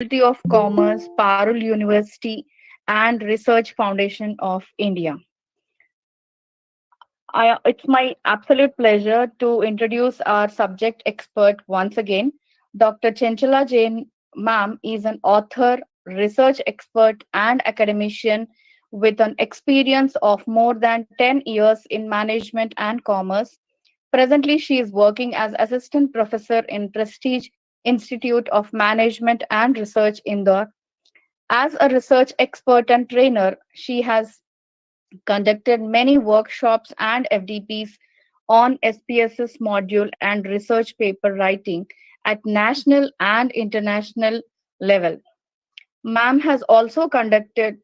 Faculty of Commerce, Parul University, and Research Foundation of India. It's my absolute pleasure to introduce our subject expert once again. Dr. Chenchala Jain, ma'am, is an author, research expert, and academician with an experience of more than 10 years in management and commerce. Presently, she is working as assistant professor in Prestige Institute of Management and Research, Indore. As a research expert and trainer, she has conducted many workshops and FDPs on SPSS module and research paper writing at national and international level. Ma'am has also conducted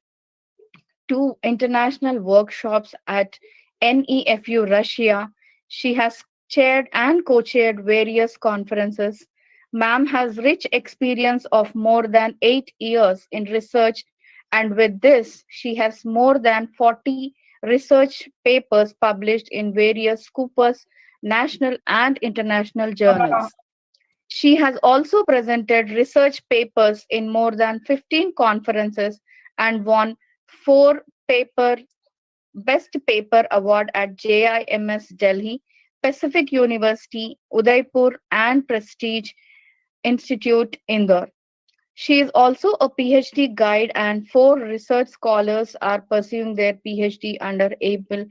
two international workshops at NEFU Russia. She has chaired and co-chaired various conferences. Ma'am has rich experience of more than 8 years in research, and with this, she has more than 40 research papers published in various Scoopers national and international journals. She has also presented research papers in more than 15 conferences and won four paper Best Paper Award at JIMS Delhi, Pacific University, Udaipur, and Prestige Institute, Indore. She is also a PhD guide, and four research scholars are pursuing their PhD under ABLE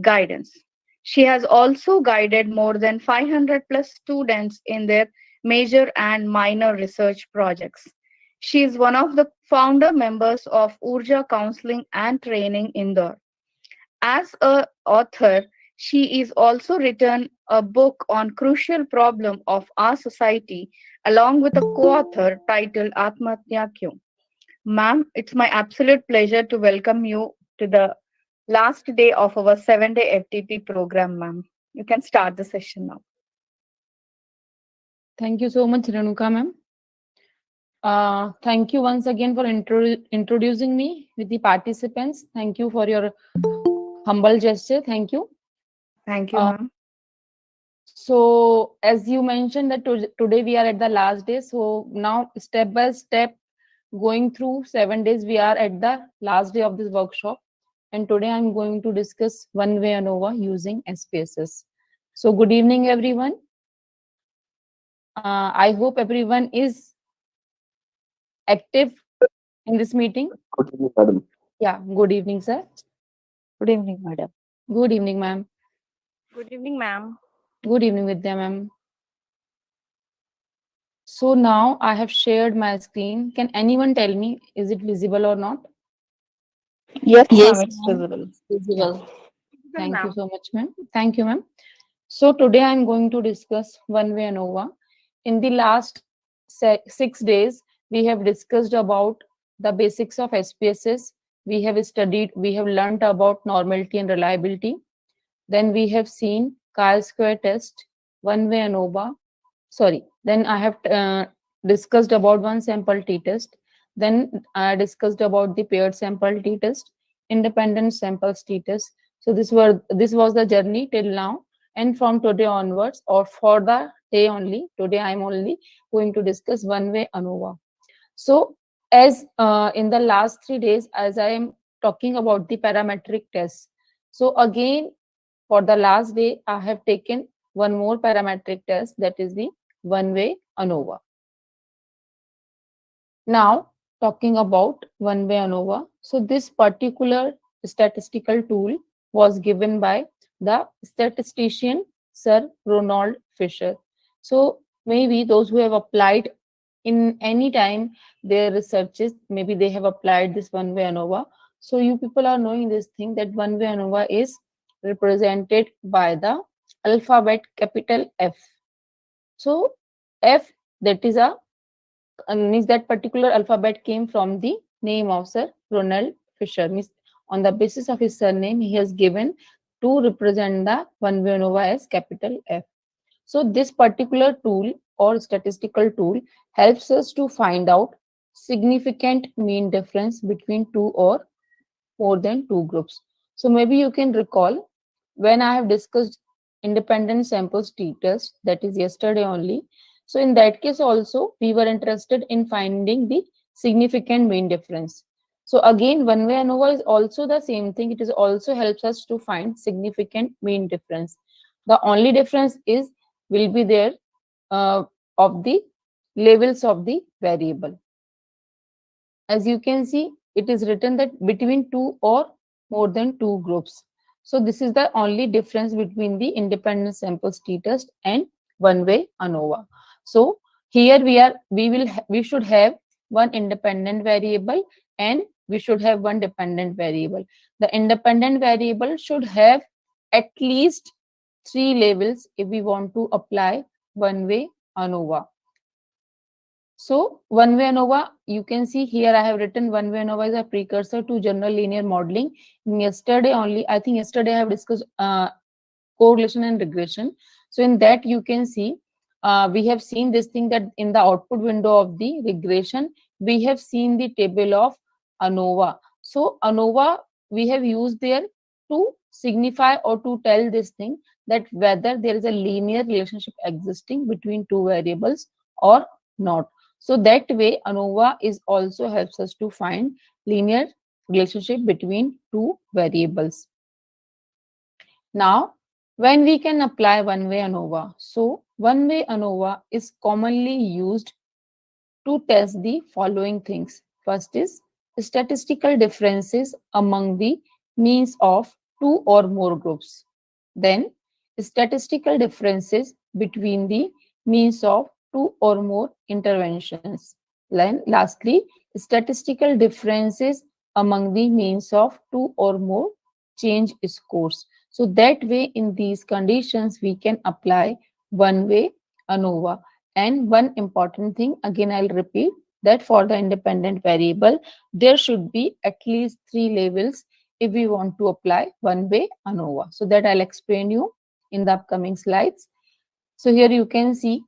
guidance. She has also guided more than 500 plus students in their major and minor research projects. She is one of the founder members of Urja Counseling and Training Indore. As a author, she is also written a book on crucial problem of our society along with a co-author titled Atmahatya Kyun. Ma'am, it's my absolute pleasure to welcome you to the last day of our 7-day FTP program, ma'am. You can start the session now. Thank you so much, Renuka ma'am. Thank you once again for introducing me with the participants. Thank you for your humble gesture. Thank you. Thank you, Uh, ma'am. so, as you mentioned that today we are at the last day. So now, step by step, going through 7 days, we are at the last day of this workshop. And today I'm going to discuss one-way ANNOVA using SPSS. So, good evening, everyone. I hope everyone is active in this meeting. Good evening, madam. Yeah, good evening, sir. Good evening, madam. Good evening, ma'am. Good evening, ma'am. Good evening, Vidya, ma'am. So now I have shared my screen. Can anyone tell me, is it visible or not? Yes, ma'am, Yes, it's ma'am. visible. Yeah. Visible. Thank you so much, ma'am. Thank you, ma'am. So today I'm going to discuss one-way ANNOVA. In the last 6 days, we have discussed about the basics of SPSS. We have studied, we have learned about normality and reliability. Then we have seen chi-square test, one-way ANNOVA. Sorry. Then I have discussed about one sample t-test. Then I discussed about the paired sample t-test, independent samples t-test. So this was the journey till now. And from today onwards, or for the day only, today I'm only going to discuss one-way ANNOVA. So as in the last 3 days, as I am talking about the parametric test. So again, for the last day, I have taken one more parametric test, that is the one-way ANNOVA. Now, talking about one-way ANNOVA. So this particular statistical tool was given by the statistician Sir Ronald Fisher. So maybe those who have applied in any time their researches, maybe they have applied this one-way ANNOVA. So you people are knowing this thing that one-way ANNOVA is represented by the alphabet capital F. So F, that is a means that particular alphabet came from the name of Sir Ronald Fisher. Means on the basis of his surname, he has given to represent the one-way ANNOVA as capital F. So this particular tool or statistical tool helps us to find out significant mean difference between two or more than two groups. So maybe you can recall when I have discussed independent samples t-test, that is yesterday only. So in that case also, we were interested in finding the significant mean difference. So again, one-way ANOVA is also the same thing. It is also helps us to find significant mean difference. The only difference is will be there of the labels of the variable. As you can see, it is written that between two or more than two groups. So this is the only difference between the independent sample t-test and one-way ANOVA. So here we should have one independent variable and we should have one dependent variable. The independent variable should have at least three labels if we want to apply one-way ANOVA. So one-way ANOVA, you can see here I have written one-way ANOVA is a precursor to general linear modeling. Yesterday only, I think yesterday I have discussed correlation and regression. So in that you can see, we have seen this thing that in the output window of the regression, we have seen the table of ANOVA. So ANOVA we have used there to signify or to tell this thing that whether there is a linear relationship existing between two variables or not. So that way ANOVA is also helps us to find linear relationship between two variables. Now, when we can apply one-way ANOVA? So one-way ANOVA is commonly used to test the following things. First is statistical differences among the means of two or more groups. Then statistical differences between the means of two or more interventions. Then lastly, statistical differences among the means of two or more change scores. So that way in these conditions we can apply one-way ANOVA. And one important thing, again, I'll repeat that for the independent variable, there should be at least three labels if we want to apply one-way ANOVA. So that I'll explain you in the upcoming slides. So here you can see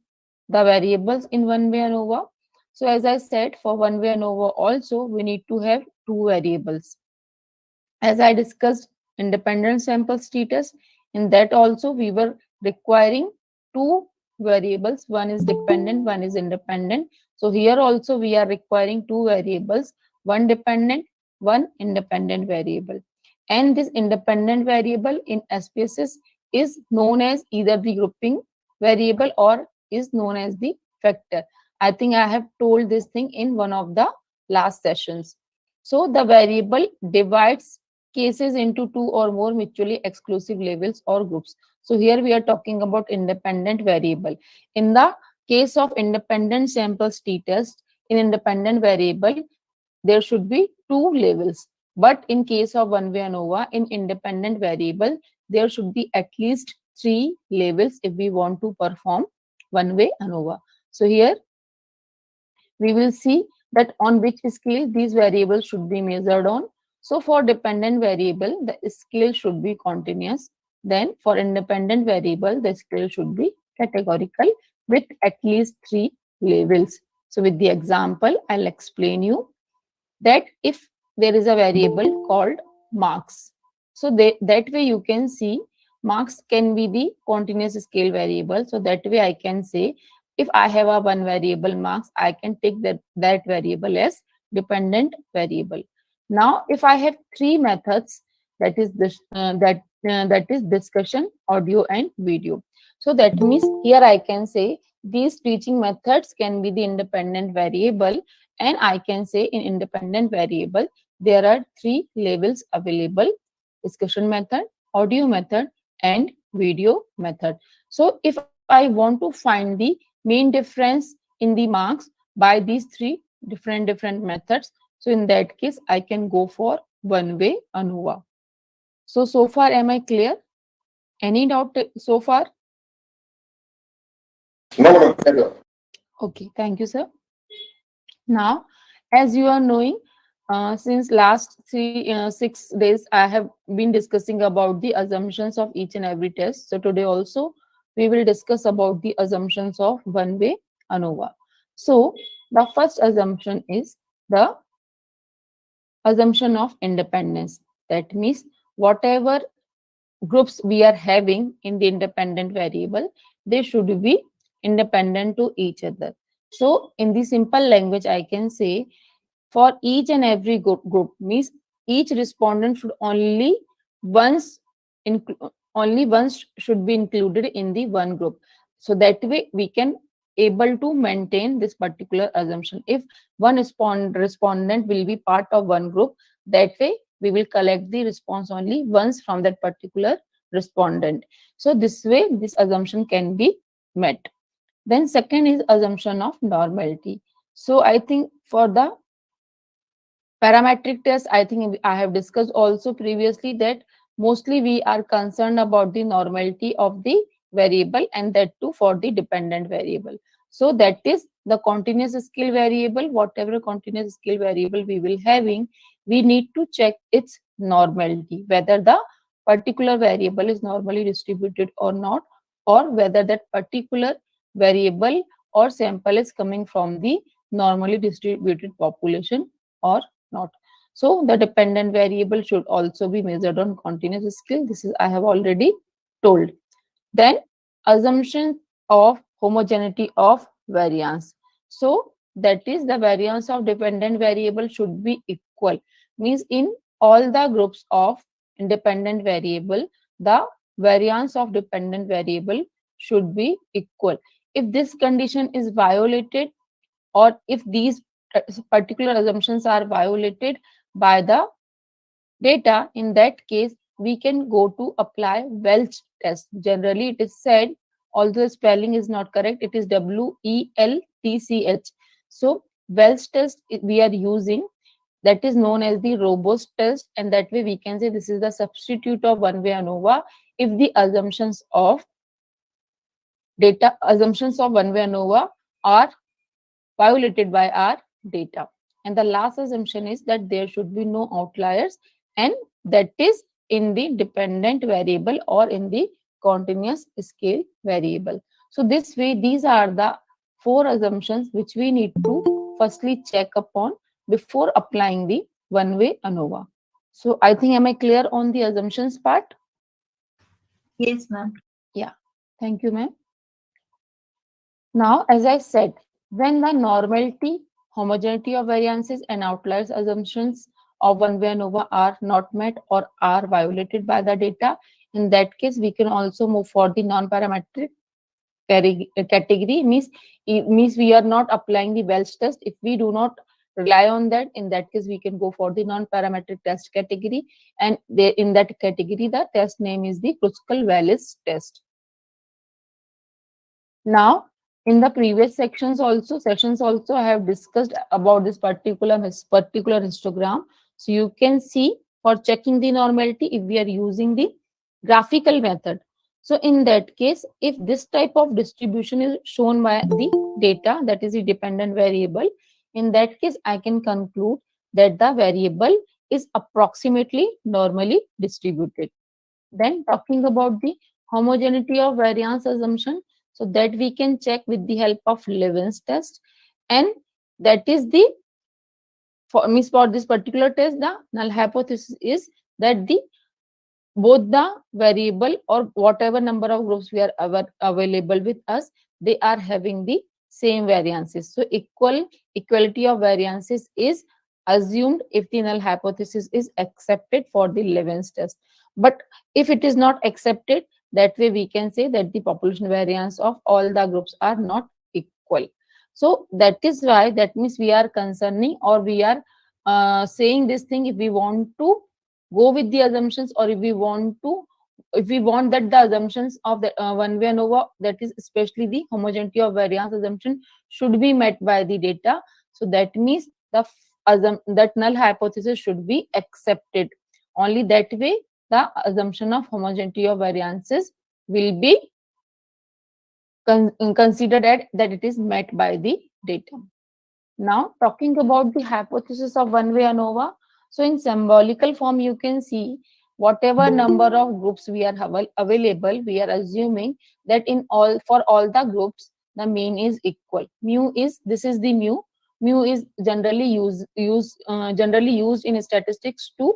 the variables in one-way ANOVA. So as I said, for one-way ANOVA also, we need to have two variables. As I discussed, independent sample status, in that also we were requiring two variables. One is dependent, one is independent. So here also we are requiring two variables, one dependent, one independent variable. And this independent variable in SPSS is known as either the grouping variable or is known as the factor. I think I have told this thing in one of the last sessions. So the variable divides cases into two or more mutually exclusive labels or groups. So here we are talking about independent variable. In the case of independent samples t-test, in independent variable, there should be two labels. But in case of one-way ANOVA, in independent variable, there should be at least three labels if we want to perform one-way ANOVA. So here we will see that on which scale these variables should be measured on. So for dependent variable, the scale should be continuous. Then for independent variable, the scale should be categorical with at least three labels. So with the example, I'll explain you that if there is a variable called marks. So that way you can see marks can be the continuous scale variable. So that way I can say if I have a one variable marks, I can take that variable as dependent variable. Now, if I have three methods, that is this that is discussion, audio, and video. So that means here I can say these teaching methods can be the independent variable, and I can say in independent variable there are three labels available: discussion method, audio method, and video method. So if I want to find the main difference in the marks by these three different methods, so in that case I can go for one-way ANOVA. So far am I clear? Any doubt so far? No, no. Okay, thank you, sir. Now, as you are knowing, since last 6 days, I have been discussing about the assumptions of each and every test. So today also, we will discuss about the assumptions of one-way ANOVA. So the first assumption is the assumption of independence. That means whatever groups we are having in the independent variable, they should be independent to each other. So in the simple language, I can say for each and every group means each respondent should once only once should be included in the one group. So that way we can able to maintain this particular assumption. If one respondent will be part of one group, that way we will collect the response only once from that particular respondent. So this way this assumption can be met. Then second is assumption of normality. So I think for the parametric test, I think I have discussed also previously that mostly we are concerned about the normality of the variable, and that too for the dependent variable. So that is the continuous scale variable. Whatever continuous scale variable we will having, we need to check its normality, whether the particular variable is normally distributed or not, or whether that particular variable or sample is coming from the normally distributed population or not. So the dependent variable should also be measured on continuous scale. This is I have already told. Then assumption of homogeneity of variance. So that is the variance of dependent variable should be equal. Means in all the groups of independent variable, the variance of dependent variable should be equal. If this condition is violated, or if these particular assumptions are violated by the data, in that case we can go to apply Welch test. Generally it is said, although the spelling is not correct, it is WELTCH. So Welch test we are using, that is known as the robust test, and that way we can say this is the substitute of one-way ANNOVA if the assumptions of one-way ANNOVA are violated by our data. And the last assumption is that there should be no outliers, and that is in the dependent variable or in the continuous scale variable. So this way, these are the four assumptions which we need to firstly check upon before applying the one-way ANNOVA. So I think, am I clear on the assumptions part? Yes, ma'am. Yeah, thank you, ma'am. Now, as I said, when the normality, homogeneity of variances and outliers assumptions of one-way ANNOVA are not met or are violated by the data, in that case, we can also move for the non-parametric category. Means we are not applying the Welch test. If we do not rely on that, in that case, we can go for the non-parametric test category. And in that category, the test name is the Kruskal-Wallis test. Now, in the previous sessions also I have discussed about this particular histogram. So you can see for checking the normality if we are using the graphical method. So in that case, if this type of distribution is shown by the data, that is the dependent variable, in that case I can conclude that the variable is approximately normally distributed. Then talking about the homogeneity of variance assumption, so that we can check with the help of Levin's test, and that is the for this particular test, the null hypothesis is that both the variable or whatever number of groups we are available with us, they are having the same variances. So equality of variances is assumed if the null hypothesis is accepted for the Levin's test. But if it is not accepted, that way we can say that the population variance of all the groups are not equal. So that is why, that means we are concerning, or we are saying this thing, if we want to go with the assumptions, or if we want that the assumptions of the one-way ANNOVA, that is especially the homogeneity of variance assumption, should be met by the data. So that means that null hypothesis should be accepted. Only that way the assumption of homogeneity of variances will be considered that it is met by the data. Now, talking about the hypothesis of one-way ANNOVA, so in symbolical form, you can see whatever number of groups we are available, we are assuming that for all the groups, the mean is equal. This is the mu. Mu is generally used in statistics to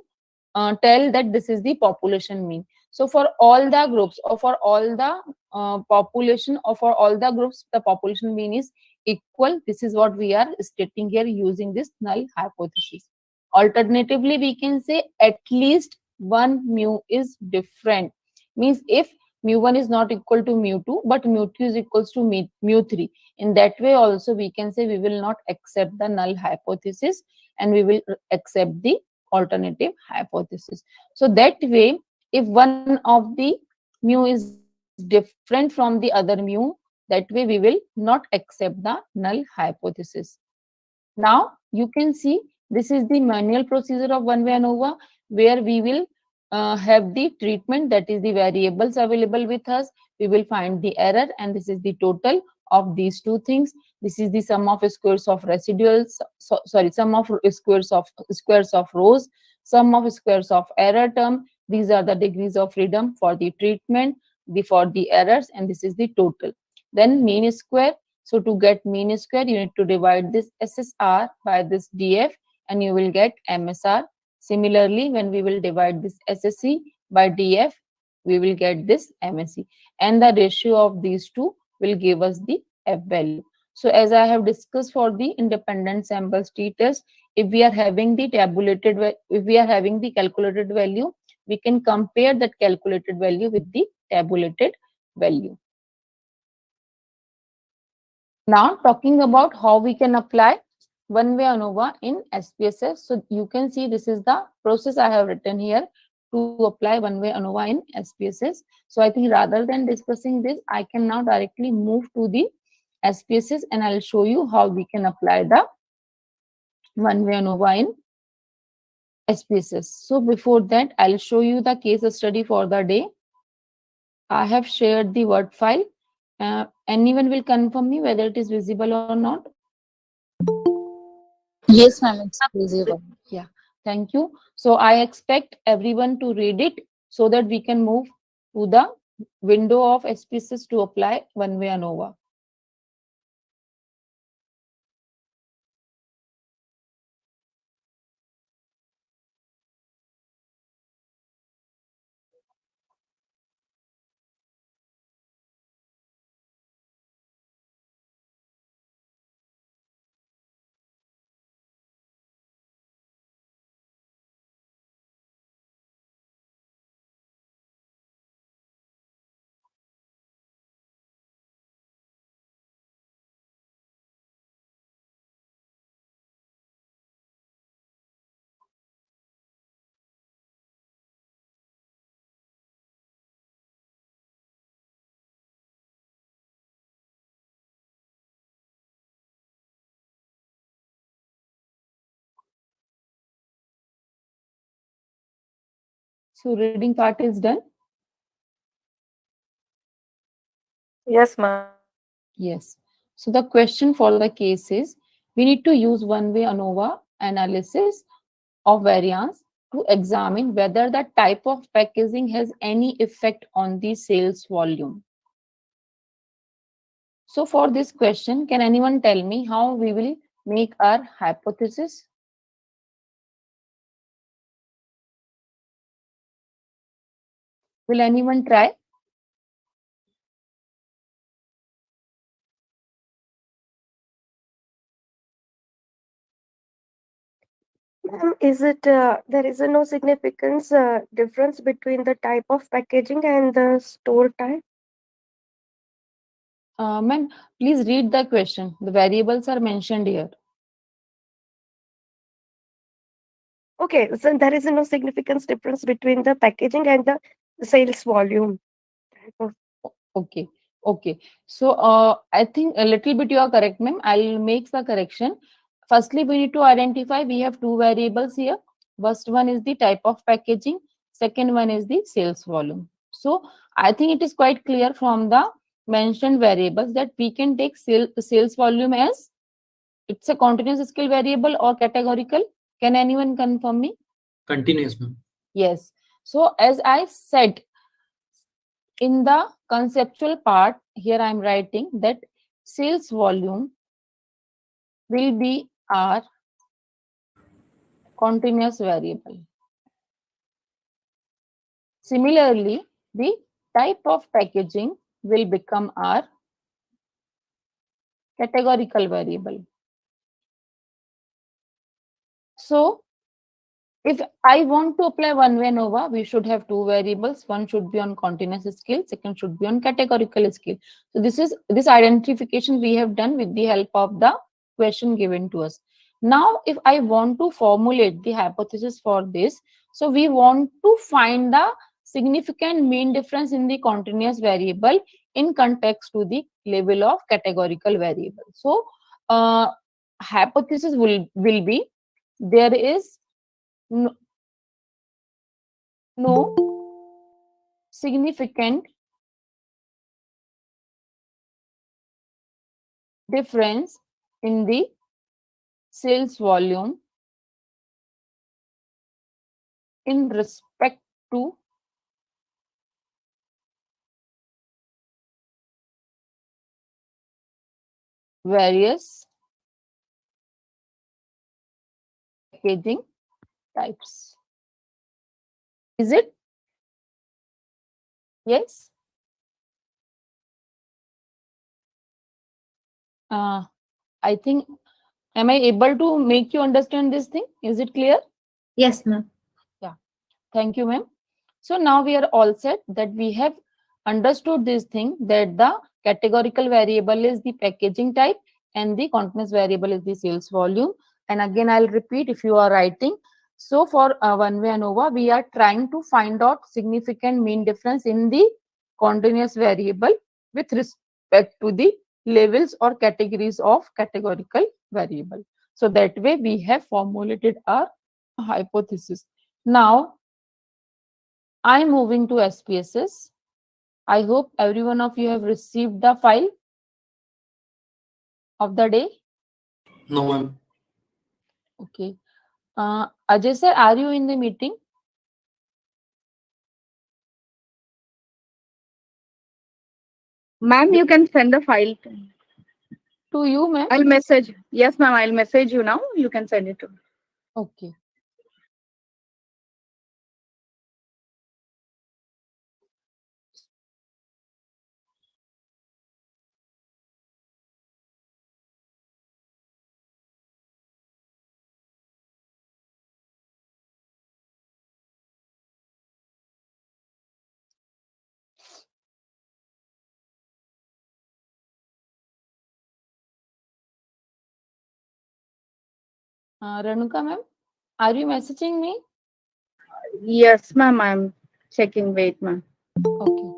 tell that this is the population mean. So for all the groups or for all the population or for all the groups, the population mean is equal. This is what we are stating here using this null hypothesis. Alternatively, we can say at least one mu is different. Means if mu1 is not equal to mu2, but mu2 is equals to mu3. In that way also we can say we will not accept the null hypothesis and we will accept the alternative hypothesis. So that way, if one of the mu is different from the other mu, that way we will not accept the null hypothesis. Now you can see this is the manual procedure of one-way ANNOVA, where we will have the treatment, that is the variables available with us. We will find the error, and this is the total of these two things. This is the sum of squares of residuals, sum of squares of rows, sum of squares of error term. These are the degrees of freedom for the treatment, for the errors, and this is the total. Then mean square. So to get mean square, you need to divide this SSR by this DF and you will get MSR. Similarly, when we will divide this SSC by DF, we will get this MSC. And the ratio of these two will give us the F value. So as I have discussed for the independent samples t-test, if we are having the calculated value, we can compare that calculated value with the tabulated value. Now talking about how we can apply one-way ANNOVA in SPSS. So you can see this is the process I have written here to apply one-way ANNOVA in SPSS. So I think rather than discussing this, I can now directly move to the SPSS and I'll show you how we can apply the one-way ANNOVA in SPSS. So before that, I'll show you the case study for the day. I have shared the Word file. Anyone will confirm me whether it is visible or not? Yes, ma'am, it's visible. Yeah, thank you. So I expect everyone to read it so that we can move to the window of SPSS to apply one-way ANNOVA. So reading part is done. Yes, ma'am. Yes. So the question for the case is, we need to use one-way ANNOVA analysis of variance to examine whether the type of packaging has any effect on the sales volume. So for this question, can anyone tell me how we will make our hypothesis? Will anyone try? Ma'am, is it there is a no significance difference between the type of packaging and the store type? Ma'am, please read the question. The variables are mentioned here. Okay, so there is no significance difference between the packaging and the sales volume. Okay, okay. So I think a little bit you are correct, ma'am. I'll make the correction. Firstly, we need to identify we have two variables here. First one is the type of packaging. Second one is the sales volume. So I think it is quite clear from the mentioned variables that we can take sales volume as it's a continuous scale variable or categorical. Can anyone confirm me? Continuous, ma'am. Yes. So as I said, in the conceptual part, here I am writing that sales volume will be our continuous variable. Similarly, the type of packaging will become our categorical variable. So if I want to apply one-way ANNOVA, we should have two variables. One should be on continuous scale, second should be on categorical scale. So this identification we have done with the help of the question given to us. Now, if I want to formulate the hypothesis for this, so we want to find the significant mean difference in the continuous variable in context to the level of categorical variable. So, hypothesis will be there is no significant difference in the sales volume in respect to various packaging types. Is it? Yes? I think, am I able to make you understand this thing? Is it clear? Yes, ma'am. Yeah. Thank you, ma'am. So now we are all set that we have understood this thing that the categorical variable is the packaging type and the continuous variable is the sales volume. And again, I'll repeat if you are writing. So for one-way ANNOVA, we are trying to find out significant mean difference in the continuous variable with respect to the levels or categories of categorical variable. So that way we have formulated our hypothesis. Now, I'm moving to SPSS. I hope every one of you have received the file of the day. No, ma'am. Okay. Ajay sir, are you in the meeting? Ma'am, you can send the file. To you, ma'am? I'll message. Yes, ma'am, I'll message you now. You can send it to me. Okay. Ranuka, ma'am, are you messaging me? Yes, ma'am, I'm checking. Wait, ma'am. Okay.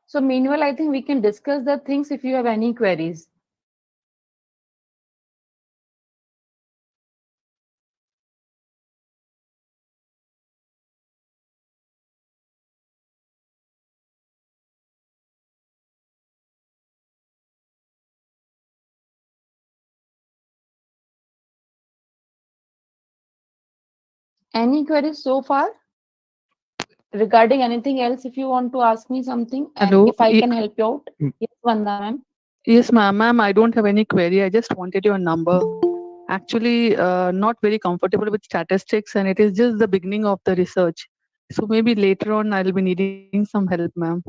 So meanwhile, I think we can discuss the things if you have any queries. Any queries so far? Regarding anything else, if you want to ask me something and Hello. if I can help you out. Yes, Vanda, ma'am. Yes, ma'am. Ma'am, I don't have any query. I just wanted your number. Actually, not very comfortable with statistics, and it is just the beginning of the research. So maybe later on, I'll be needing some help, ma'am.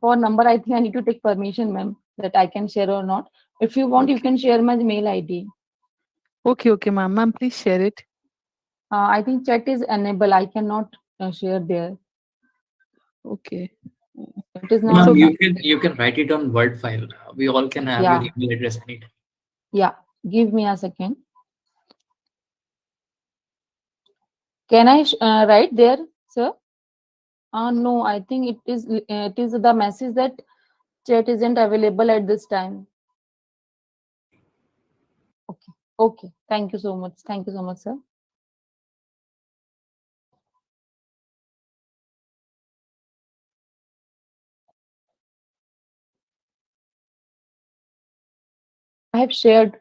For number, I think I need to take permission, ma'am, that I can share or not. If you want, you can share my mail ID. Okay, ma'am. Ma'am, please share it. I think chat is enabled. I cannot share there. Okay. It is not. Ma'am, you can write it on Word file. We all can have your Yeah. email address in it. Yeah. Give me a second. Can I write there, sir? No, I think it is the message that chat isn't available at this time. Okay. Okay. Thank you so much. Thank you so much, sir. I have shared.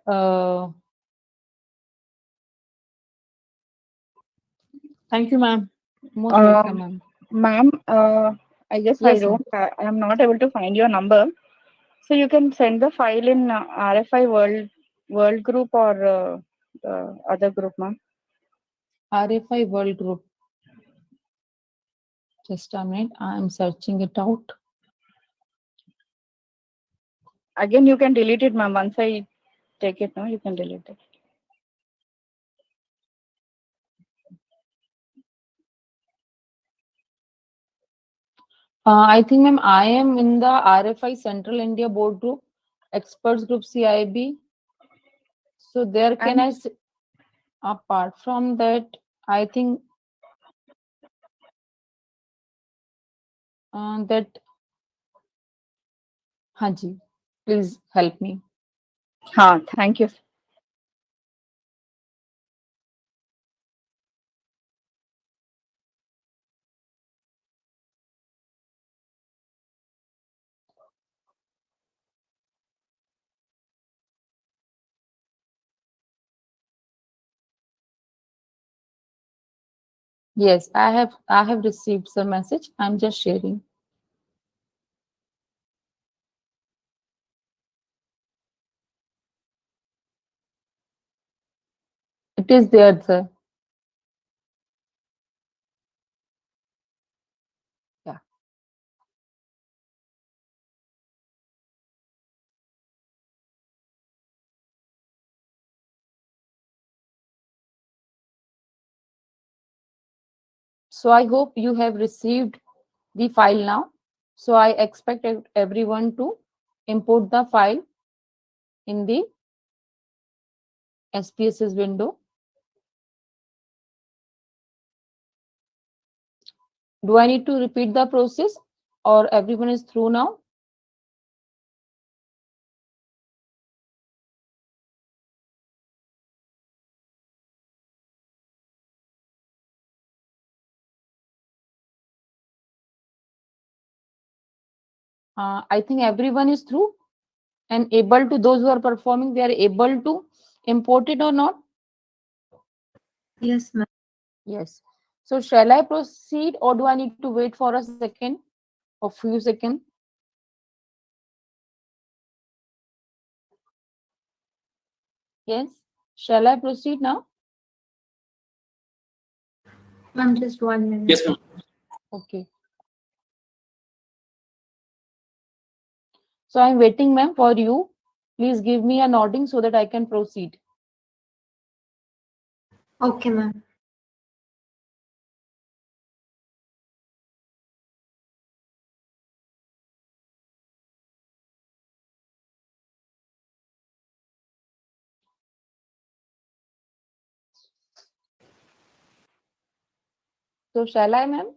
Thank you, ma'am. Most welcome, Um, ma'am. Ma'am, I guess Yes, ma'am. I am not able to find your number. So you can send the file in RFI World Group or the other group, ma'am. RFI World Group. Just a minute. I am searching it out. Again, you can delete it, ma'am. Once I take it, no, you can delete it. I think, ma'am, I am in the RFI Central India Board Group, Experts Group CIB. So there can And apart from that, I think that, Haji, please help me. thank you. Yes, I have received the message. I'm just sharing. It is there, sir. Yeah. So I hope you have received the file now. So I expect everyone to import the file in the SPSS window. Do I need to repeat the process or everyone is through now? I think everyone is through and able to, those who are performing, they are able to import it or not? Yes, ma'am. Yes. So shall I proceed or do I need to wait for a second or few seconds? Yes. Shall I proceed now? Ma'am, just 1 minute. Yes, ma'am. Okay. So I'm waiting, ma'am, for you. Please give me a nodding so that I can proceed. Okay, ma'am. So shall I, ma'am?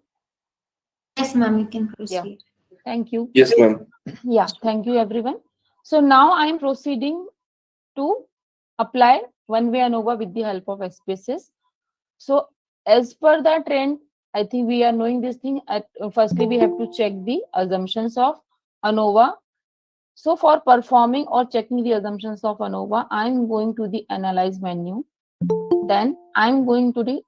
Yes, ma'am, you can Yeah. proceed. Thank you. Yes, ma'am. Yeah, thank you, everyone. So now I am proceeding to apply one-way ANNOVA with the help of SPSS. So as per the trend, I think we are knowing this thing. Firstly, we have to check the assumptions of ANNOVA. So for performing or checking the assumptions of ANNOVA, I'm going to the Analyze menu. Then I'm going to the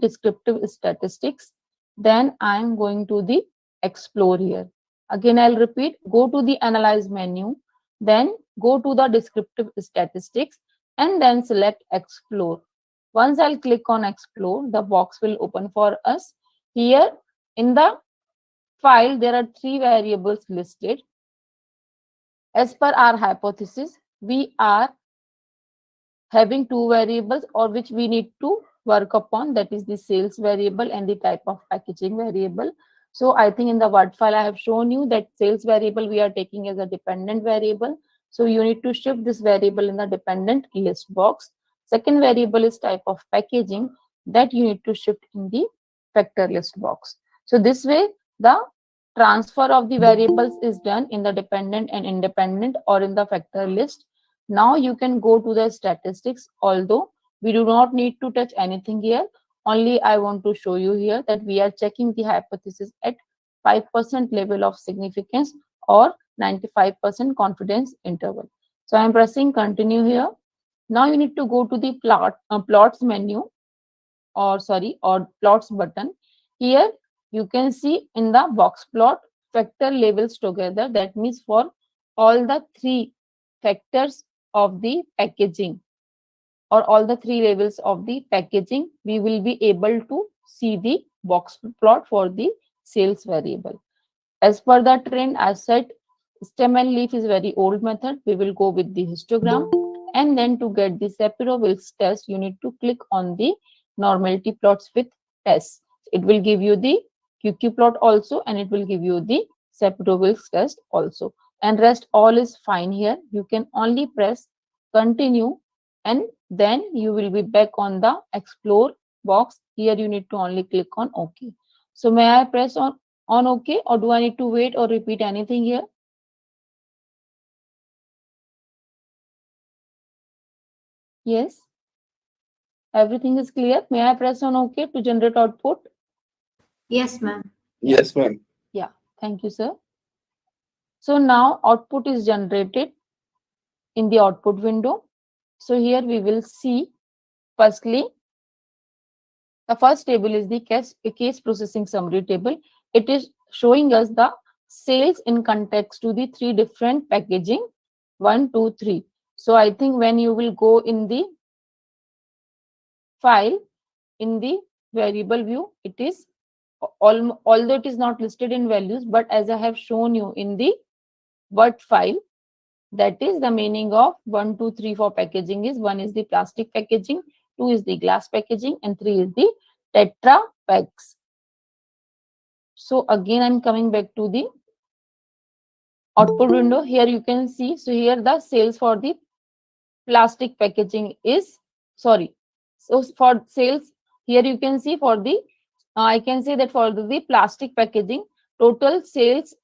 Descriptive Statistics. Then I'm going to the Explore here. Again, I'll repeat, go to the Analyze menu, then go to the Descriptive Statistics, and then select Explore. Once I'll click on Explore, the box will open for us. Here in the file, there are 3 variables listed. As per our hypothesis, we are having 2 variables or which we need to work upon, that is the sales variable and the type of packaging variable. So I think in the Word file I have shown you that sales variable we are taking as a dependent variable. So you need to shift this variable in the dependent list box. Second variable is type of packaging, that you need to shift in the factor list box. So this way the transfer of the variables is done in the dependent and independent or in the factor list. Now you can go to the statistics, although we do not need to touch anything here. Only I want to show you here that we are checking the hypothesis at 5% level of significance or 95% confidence interval. So I'm pressing continue here. Now you need to go to the plots menu, or plots button. Here you can see in the box plot factor labels together. That means for all the three factors of the packaging, or all the three levels of the packaging, we will be able to see the box plot for the sales variable. As per the trend, as said, stem and leaf is very old method. We will go with the histogram. And then to get the Sapiro-Wilks test, you need to click on the normality plots with tests. It will give you the QQ plot also, and it will give you the Sapiro-Wilks test also. And rest all is fine here. You can only press continue, and then you will be back on the explore box. Here you need to only click on OK. So may I press on OK, or do I need to wait or repeat anything here? Yes. Everything is clear. May I press on OK to generate output? Yes, ma'am. Yes, ma'am. Yeah. Thank you, sir. So now output is generated in the output window. So here we will see, firstly, the first table is the case processing summary table. It is showing us the sales in context to the three different packaging, 1, 2, 3. So I think when you will go in the file, in the variable view, it is although it is not listed in values, but as I have shown you in the Word file, that is the meaning of 1, 2, 3 for packaging is 1 is the plastic packaging, 2 is the glass packaging, and 3 is the Tetra packs. So again, I'm coming back to the output window. Here you can see, so here the sales for the plastic packaging is, sorry. So for sales, here you can see for the, I can say that for the plastic packaging, total sales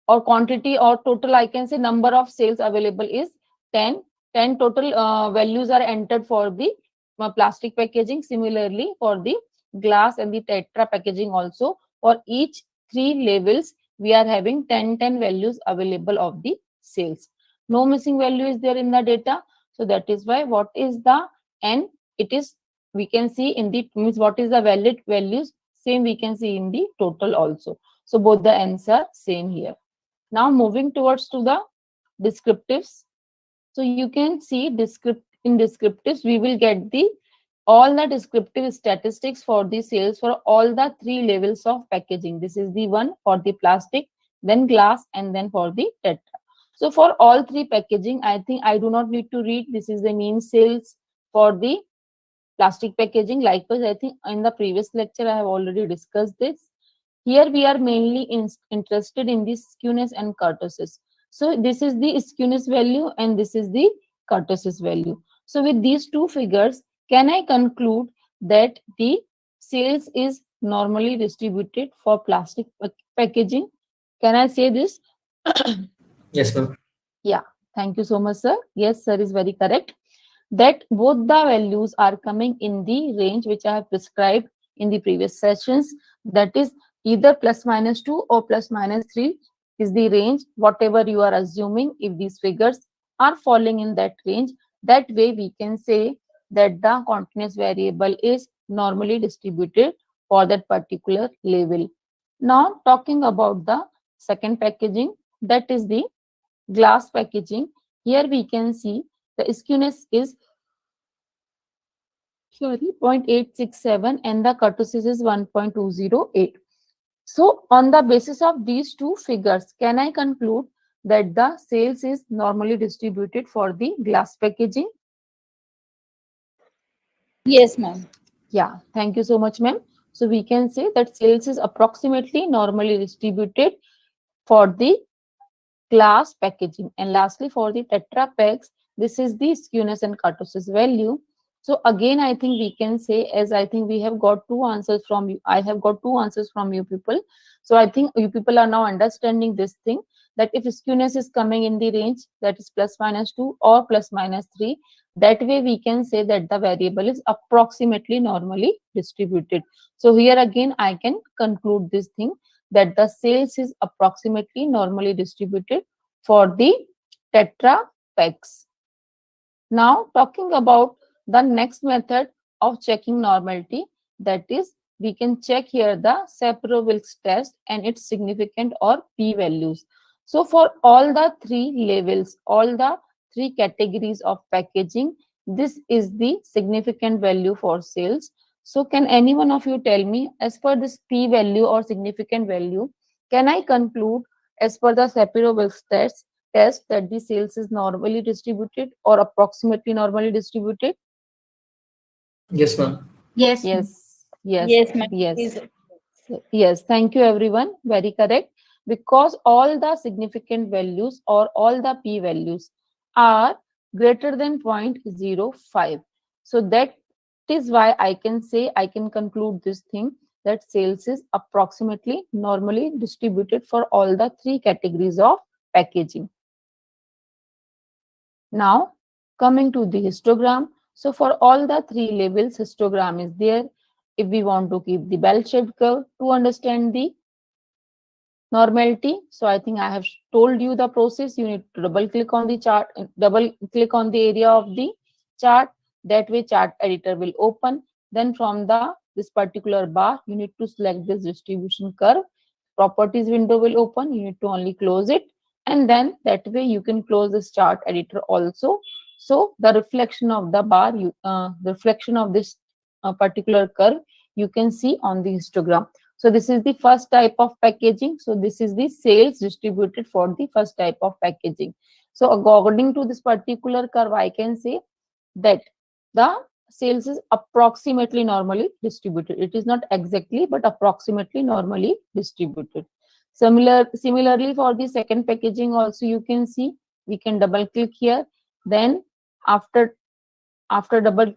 or quantity or total, I can say number of sales available is 10. 10 total values are entered for the plastic packaging. Similarly, for the glass and the Tetra packaging also, for each three labels, we are having 10 values available of the sales. No missing value is there in the data. So that is why what is the N? It is, we can see in the, means what is the valid values, same we can see in the total also. So both the N's are same here. Now moving towards to the descriptives. So you can see in descriptives, we will get the all the descriptive statistics for the sales for all the three levels of packaging. This is the one for the plastic, then glass, and then for the Tetra. So for all three packaging, I think I do not need to read. This is the mean sales for the plastic packaging. Likewise, I think in the previous lecture, I have already discussed this. Here we are mainly interested in the skewness and kurtosis. So this is the skewness value and this is the kurtosis value. So with these two figures, can I conclude that the sales is normally distributed for plastic packaging? Can I say this? Yes, ma'am. Yeah, thank you so much, sir. Yes, sir, is very correct. That both the values are coming in the range which I have prescribed in the previous sessions. That is either ±2 or ±3 is the range, whatever you are assuming. If these figures are falling in that range, that way we can say that the continuous variable is normally distributed for that particular level. Now talking about the second packaging, that is the glass packaging. Here we can see the skewness is 0.867 and the kurtosis is 1.208. So on the basis of these two figures, can I conclude that the sales is normally distributed for the glass packaging? Yes, ma'am. Yeah, thank you so much, ma'am. So we can say that sales is approximately normally distributed for the glass packaging. And lastly, for the Tetra packs, this is the skewness and kurtosis value. So again, I think we can say, as I think we have got two answers from you. I have got two answers from you people. So I think you people are now understanding this thing, that if skewness is coming in the range that is ±2 or ±3, that way we can say that the variable is approximately normally distributed. So here again, I can conclude this thing, that the sales is approximately normally distributed for the Tetra pegs. Now talking about the next method of checking normality, that is we can check here the Shapiro-Wilks test and its significant or p-values. So for all the three levels, all the three categories of packaging, this is the significant value for sales. So can any one of you tell me, as per this p-value or significant value, can I conclude as per the Shapiro-Wilks test that the sales is normally distributed or approximately normally distributed? Yes, ma'am. Yes, ma'am. Yes, ma'am. Yes. Yes, thank you everyone. Very correct. Because all the significant values or all the p values are greater than 0.05. So that is why I can say, I can conclude this thing, that sales is approximately normally distributed for all the three categories of packaging. Now, coming to the histogram. So for all the three labels, histogram is there. If we want to keep the bell-shaped curve to understand the normality, so I think I have told you the process. You need to double click on the chart, double click on the area of the chart. That way chart editor will open. Then from this particular bar, you need to select this distribution curve. Properties window will open. You need to only close it. And then that way you can close this chart editor also. So the reflection of the bar, the reflection of this particular curve, you can see on the histogram. So this is the first type of packaging. So this is the sales distributed for the first type of packaging. So according to this particular curve, I can say that the sales is approximately normally distributed. It is not exactly, but approximately normally distributed. Similarly, for the second packaging also, you can see, we can double click here. Then after double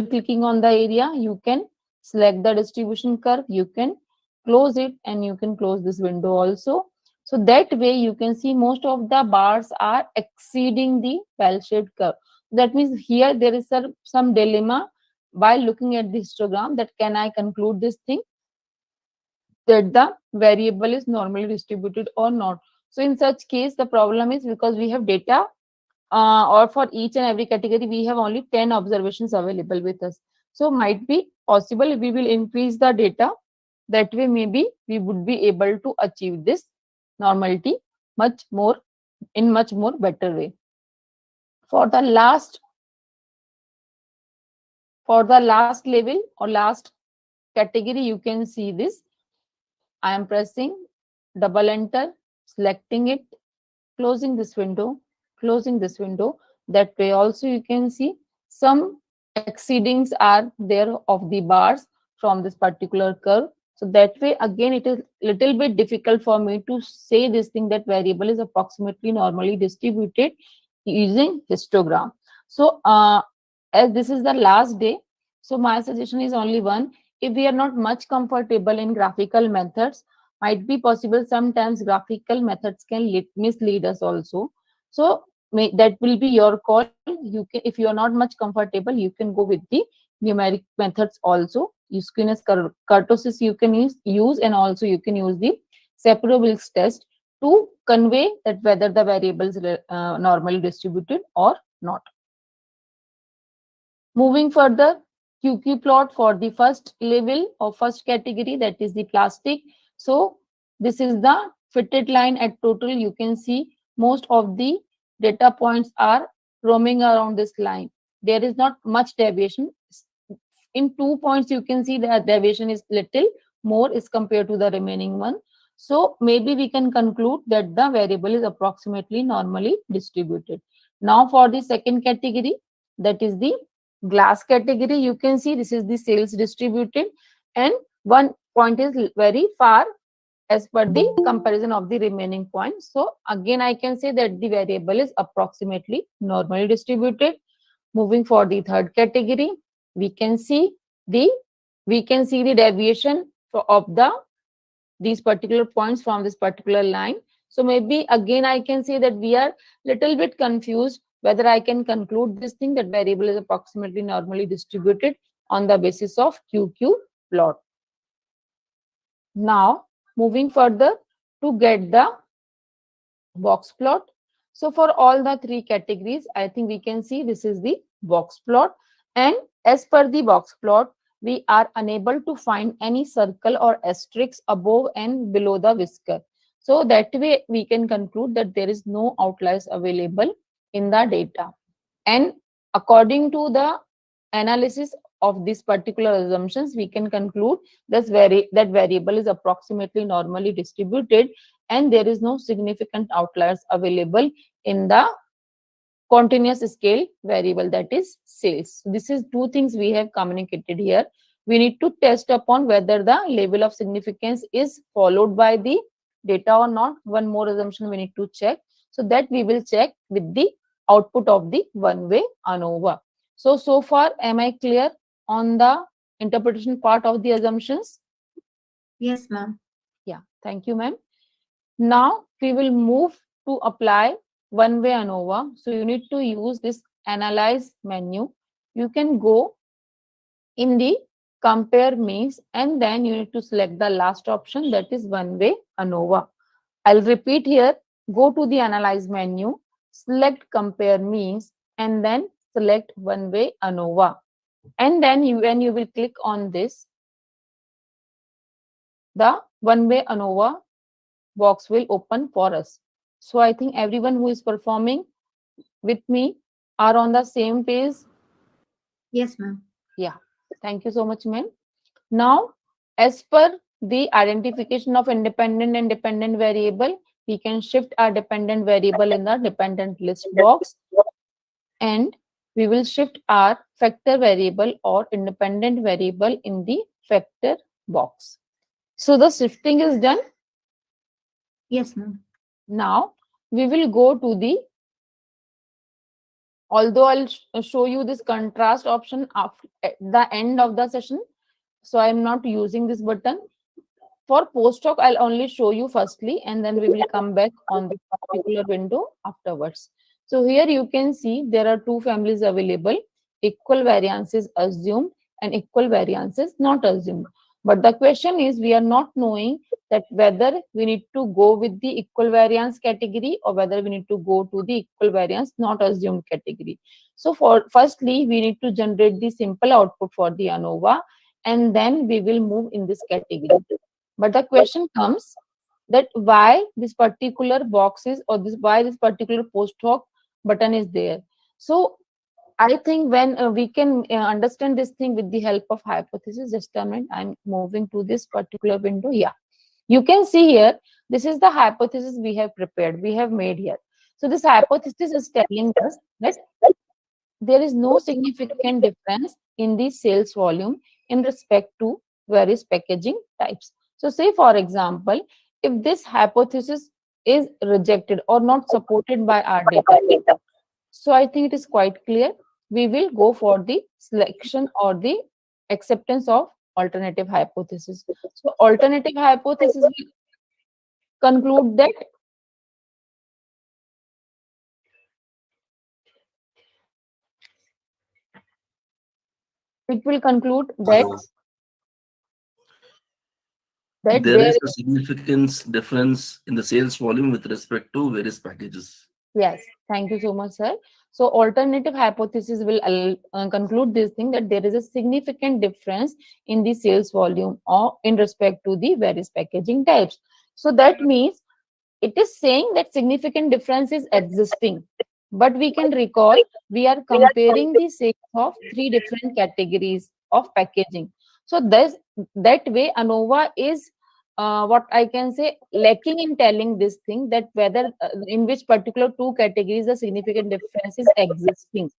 clicking on the area, you can select the distribution curve, you can close it, and you can close this window also. So that way you can see most of the bars are exceeding the bell-shaped curve. That means here there is some dilemma while looking at the histogram, that can I conclude this thing, that the variable is normally distributed or not. So in such case, the problem is, because we have data or for each and every category we have only 10 observations available with us. So might be possible if we will increase the data, that way maybe we would be able to achieve this normality much more better way. For the last level or last category, you can see this. I am pressing double enter, selecting it, closing this window, closing this window. That way also you can see some exceedings are there of the bars from this particular curve. So that way again it is little bit difficult for me to say this thing, that variable is approximately normally distributed using histogram. So as this is the last day, so my suggestion is only one. If we are not much comfortable in graphical methods, might be possible sometimes graphical methods can mislead us also. So that will be your call. You can, if you are not much comfortable, you can go with the numeric methods also. Skewness kurtosis you can use, and also you can use the Shapiro-Wilks test to convey that whether the variables normally distributed or not. Moving further, QQ plot for the first level or first category, that is the plastic. So this is the fitted line at total. You can see most of the data points are roaming around this line. There is not much deviation. In 2 points, you can see that deviation is little more as compared to the remaining one. So maybe we can conclude that the variable is approximately normally distributed. Now for the second category, that is the glass category, you can see this is the sales distributed, and one point is very far as per the comparison of the remaining points. So again, I can say that the variable is approximately normally distributed. Moving for the third category, we can see the deviation of these particular points from this particular line. So maybe again I can say that we are little bit confused whether I can conclude this thing, that variable is approximately normally distributed on the basis of QQ plot. Now moving further, to get the box plot. So for all the three categories, I think we can see this is the box plot. And as per the box plot, we are unable to find any circle or asterisk above and below the whisker. So that way we can conclude that there is no outliers available in the data. And according to the analysis of these particular assumptions, we can conclude that variable is approximately normally distributed and there is no significant outliers available in the continuous scale variable, that is sales. This is two things we have communicated here. We need to test upon whether the level of significance is followed by the data or not. One more assumption we need to check. So that we will check with the output of the one-way ANNOVA. So far, am I clear on the interpretation part of the assumptions? Yes, ma'am. Yeah, thank you, ma'am. Now we will move to apply one-way ANNOVA. So you need to use this analyze menu. You can go in the compare means and then you need to select the last option, that is one-way ANNOVA. I'll repeat here. Go to the analyze menu, select compare means and then select one-way ANNOVA. And then when you will click on this, the one-way ANNOVA box will open for us. So I think everyone who is performing with me are on the same page. Yes, ma'am. Yeah, thank you so much, ma'am. Now, as per the identification of independent and dependent variable, we can shift our dependent variable in the dependent list box and we will shift our factor variable or independent variable in the factor box. So the shifting is done. Yes, ma'am. Now we will go to the, although I'll show you this contrast option at the end of the session, so I'm not using this button. For post hoc, I'll only show you firstly and then we will come back on this particular window afterwards. So here you can see there are two families available, equal variance is assumed and equal variance is not assumed. But the question is, we are not knowing that whether we need to go with the equal variance category or whether we need to go to the equal variance not assumed category. So for firstly, we need to generate the simple output for the ANNOVA and then we will move in this category. But the question comes that why this particular box is or why this particular post hoc button is there. So I think when we can understand this thing with the help of hypothesis. Just a minute, I'm moving to this particular window. Yeah, you can see here, this is the hypothesis we have prepared, we have made here. So this hypothesis is telling us that there is no significant difference in the sales volume in respect to various packaging types. So say for example, if this hypothesis is rejected or not supported by our data, so I think it is quite clear. We will go for the selection or the acceptance of alternative hypothesis. So alternative hypothesis will conclude that it will conclude that There there is a significant difference in the sales volume with respect to various packages. yes, thank you so much, sir. So alternative hypothesis will conclude this thing that there is a significant difference in the sales volume or in respect to the various packaging types. So that means it is saying that significant difference is existing. But we can recall we are comparing the sales of three different categories of packaging. So that way ANNOVA is what I can say lacking in telling this thing that whether in which particular two categories the significant difference is existing.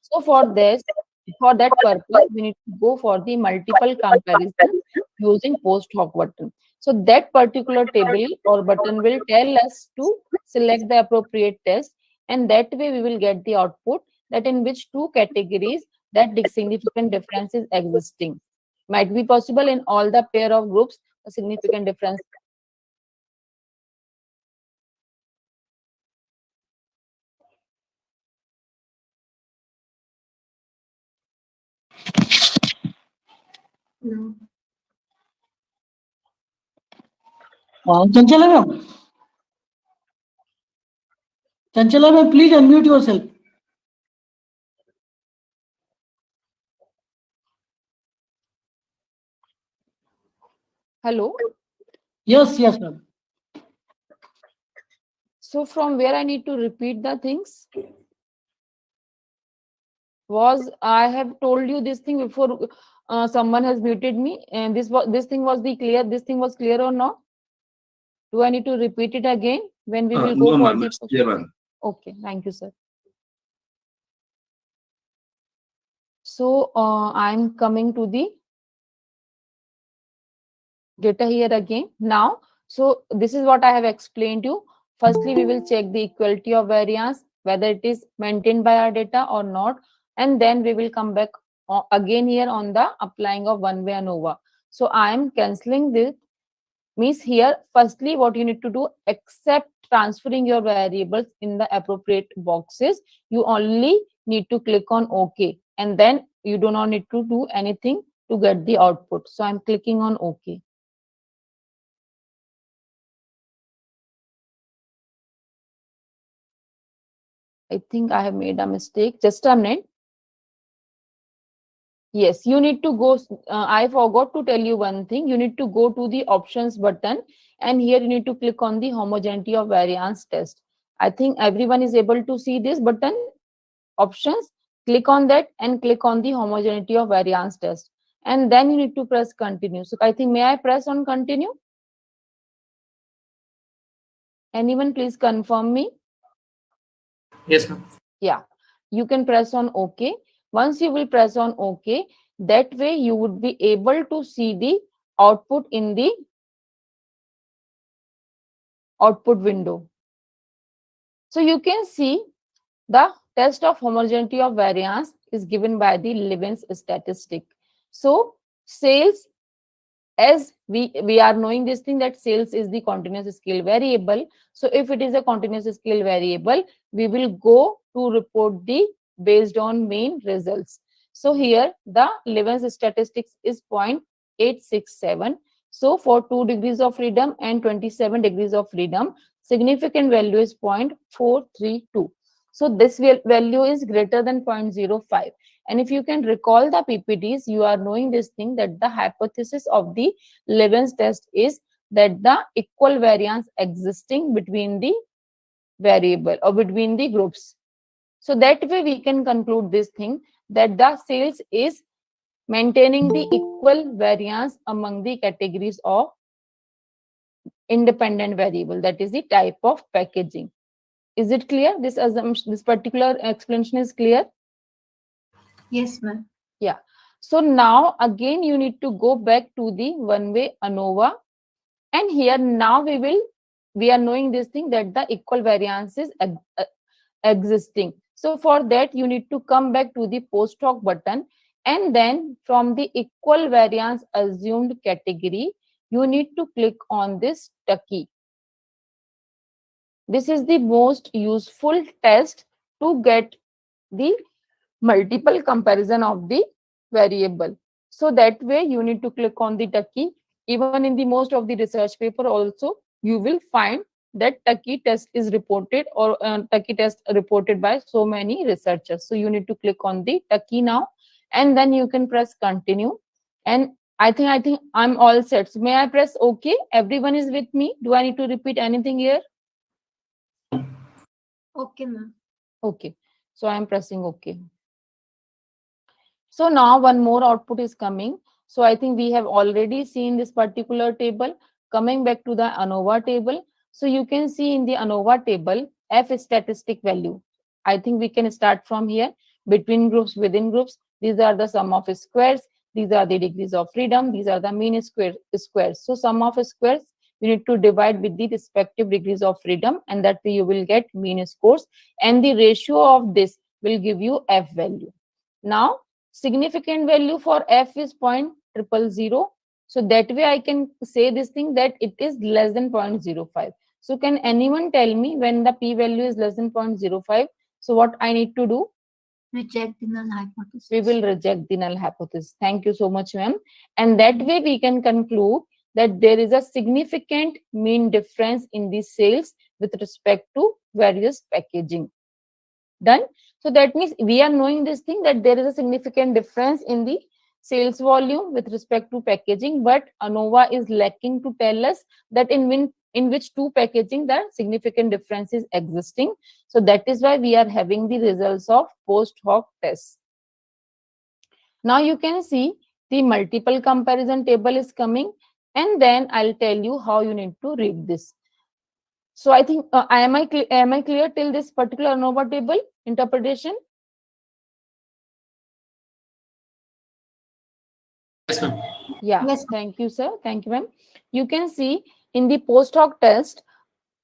So for that purpose, we need to go for the multiple comparison using post hoc button. So that particular table or button will tell us to select the appropriate test and that way we will get the output that in which two categories that the significant difference is existing. Might be possible in all the pair of groups, a significant difference. No. Chanchala ma'am Chanchala ma'am, please unmute yourself. Hello. Yes, yes, ma'am. So from where I need to repeat the things? Was I have told you this thing before someone has muted me, and this thing was the clear. This thing was clear or not? Do I need to repeat it again when we will go No, for ma'am, the? it's clear, ma'am. Okay, thank you, sir. So I'm coming to the data here again now. So this is what I have explained you. Firstly, we will check the equality of variance, whether it is maintained by our data or not, and then we will come back again here on the applying of one-way ANNOVA. So I am cancelling this. Means here, firstly, what you need to do, except transferring your variables in the appropriate boxes, you only need to click on OK, and then you do not need to do anything to get the output. So I'm clicking on OK. I think I have made a mistake. Just a minute. Yes, you need to go. I forgot to tell you one thing. You need to go to the options button, and here you need to click on the homogeneity of variance test. I think everyone is able to see this button, options. Click on that and click on the homogeneity of variance test. And then you need to press continue. So I think, may I press on continue? Anyone please confirm me? Yes, ma'am. Yeah, you can press on OK. Once you will press on OK, that way you would be able to see the output in the output window. So you can see the test of homogeneity of variance is given by the Levens statistic. So sales, as we are knowing this thing, that sales is the continuous scale variable. So if it is a continuous scale variable, we will go to report the based on mean results. So here the Levens statistics is 0.867. So for 2 degrees of freedom and 27 degrees of freedom, significant value is 0.432. So this value is greater than 0.05. And if you can recall the PPTs, you are knowing this thing, that the hypothesis of the Levens test is that the equal variance existing between the variable or between the groups. So that way we can conclude this thing, that the sales is maintaining the equal variance among the categories of independent variable, that is the type of packaging. Is it clear? This assumption, this particular explanation is clear? Yes, ma'am. Yeah. So now again you need to go back to the one-way ANNOVA, and here now we are knowing this thing, that the equal variance is existing. So for that you need to come back to the post hoc button, and then from the equal variance assumed category you need to click on this Tucky. This is the most useful test to get the multiple comparison of the variable. So that way you need to click on the Tucky. Even in the most of the research paper also, you will find that Tucky test is reported, or Tucky test reported by so many researchers. So you need to click on the Tucky now, and then you can press continue. And I think I'm all set. So may I press OK? Everyone is with me? Do I need to repeat anything here? Okay, ma'am. Okay. So I am pressing OK. So now one more output is coming. So I think we have already seen this particular table. Coming back to the ANNOVA table. So you can see in the ANNOVA table, F statistic value. I think we can start from here. Between groups, within groups, these are the sum of squares. These are the degrees of freedom. These are the mean squares. So sum of squares, you need to divide with the respective degrees of freedom, and that way you will get mean scores. And the ratio of this will give you F value. Now, significant value for F is 0.000. So that way I can say this thing, that it is less than 0.05. So can anyone tell me when the P value is less than 0.05? So what I need to do? Reject the null hypothesis. We will reject the null hypothesis. Thank you so much, ma'am. And that way we can conclude that there is a significant mean difference in the sales with respect to various packaging. Done. So that means we are knowing this thing, that there is a significant difference in the sales volume with respect to packaging, but ANNOVA is lacking to tell us that in which two packaging that significant difference is existing. So that is why we are having the results of post hoc tests. Now you can see the multiple comparison table is coming, and then I'll tell you how you need to read this. So I think, am I clear till this particular ANNOVA table interpretation? Yes, ma'am. Yeah, Yes. thank you, sir. Thank you, ma'am. You can see in the post hoc test,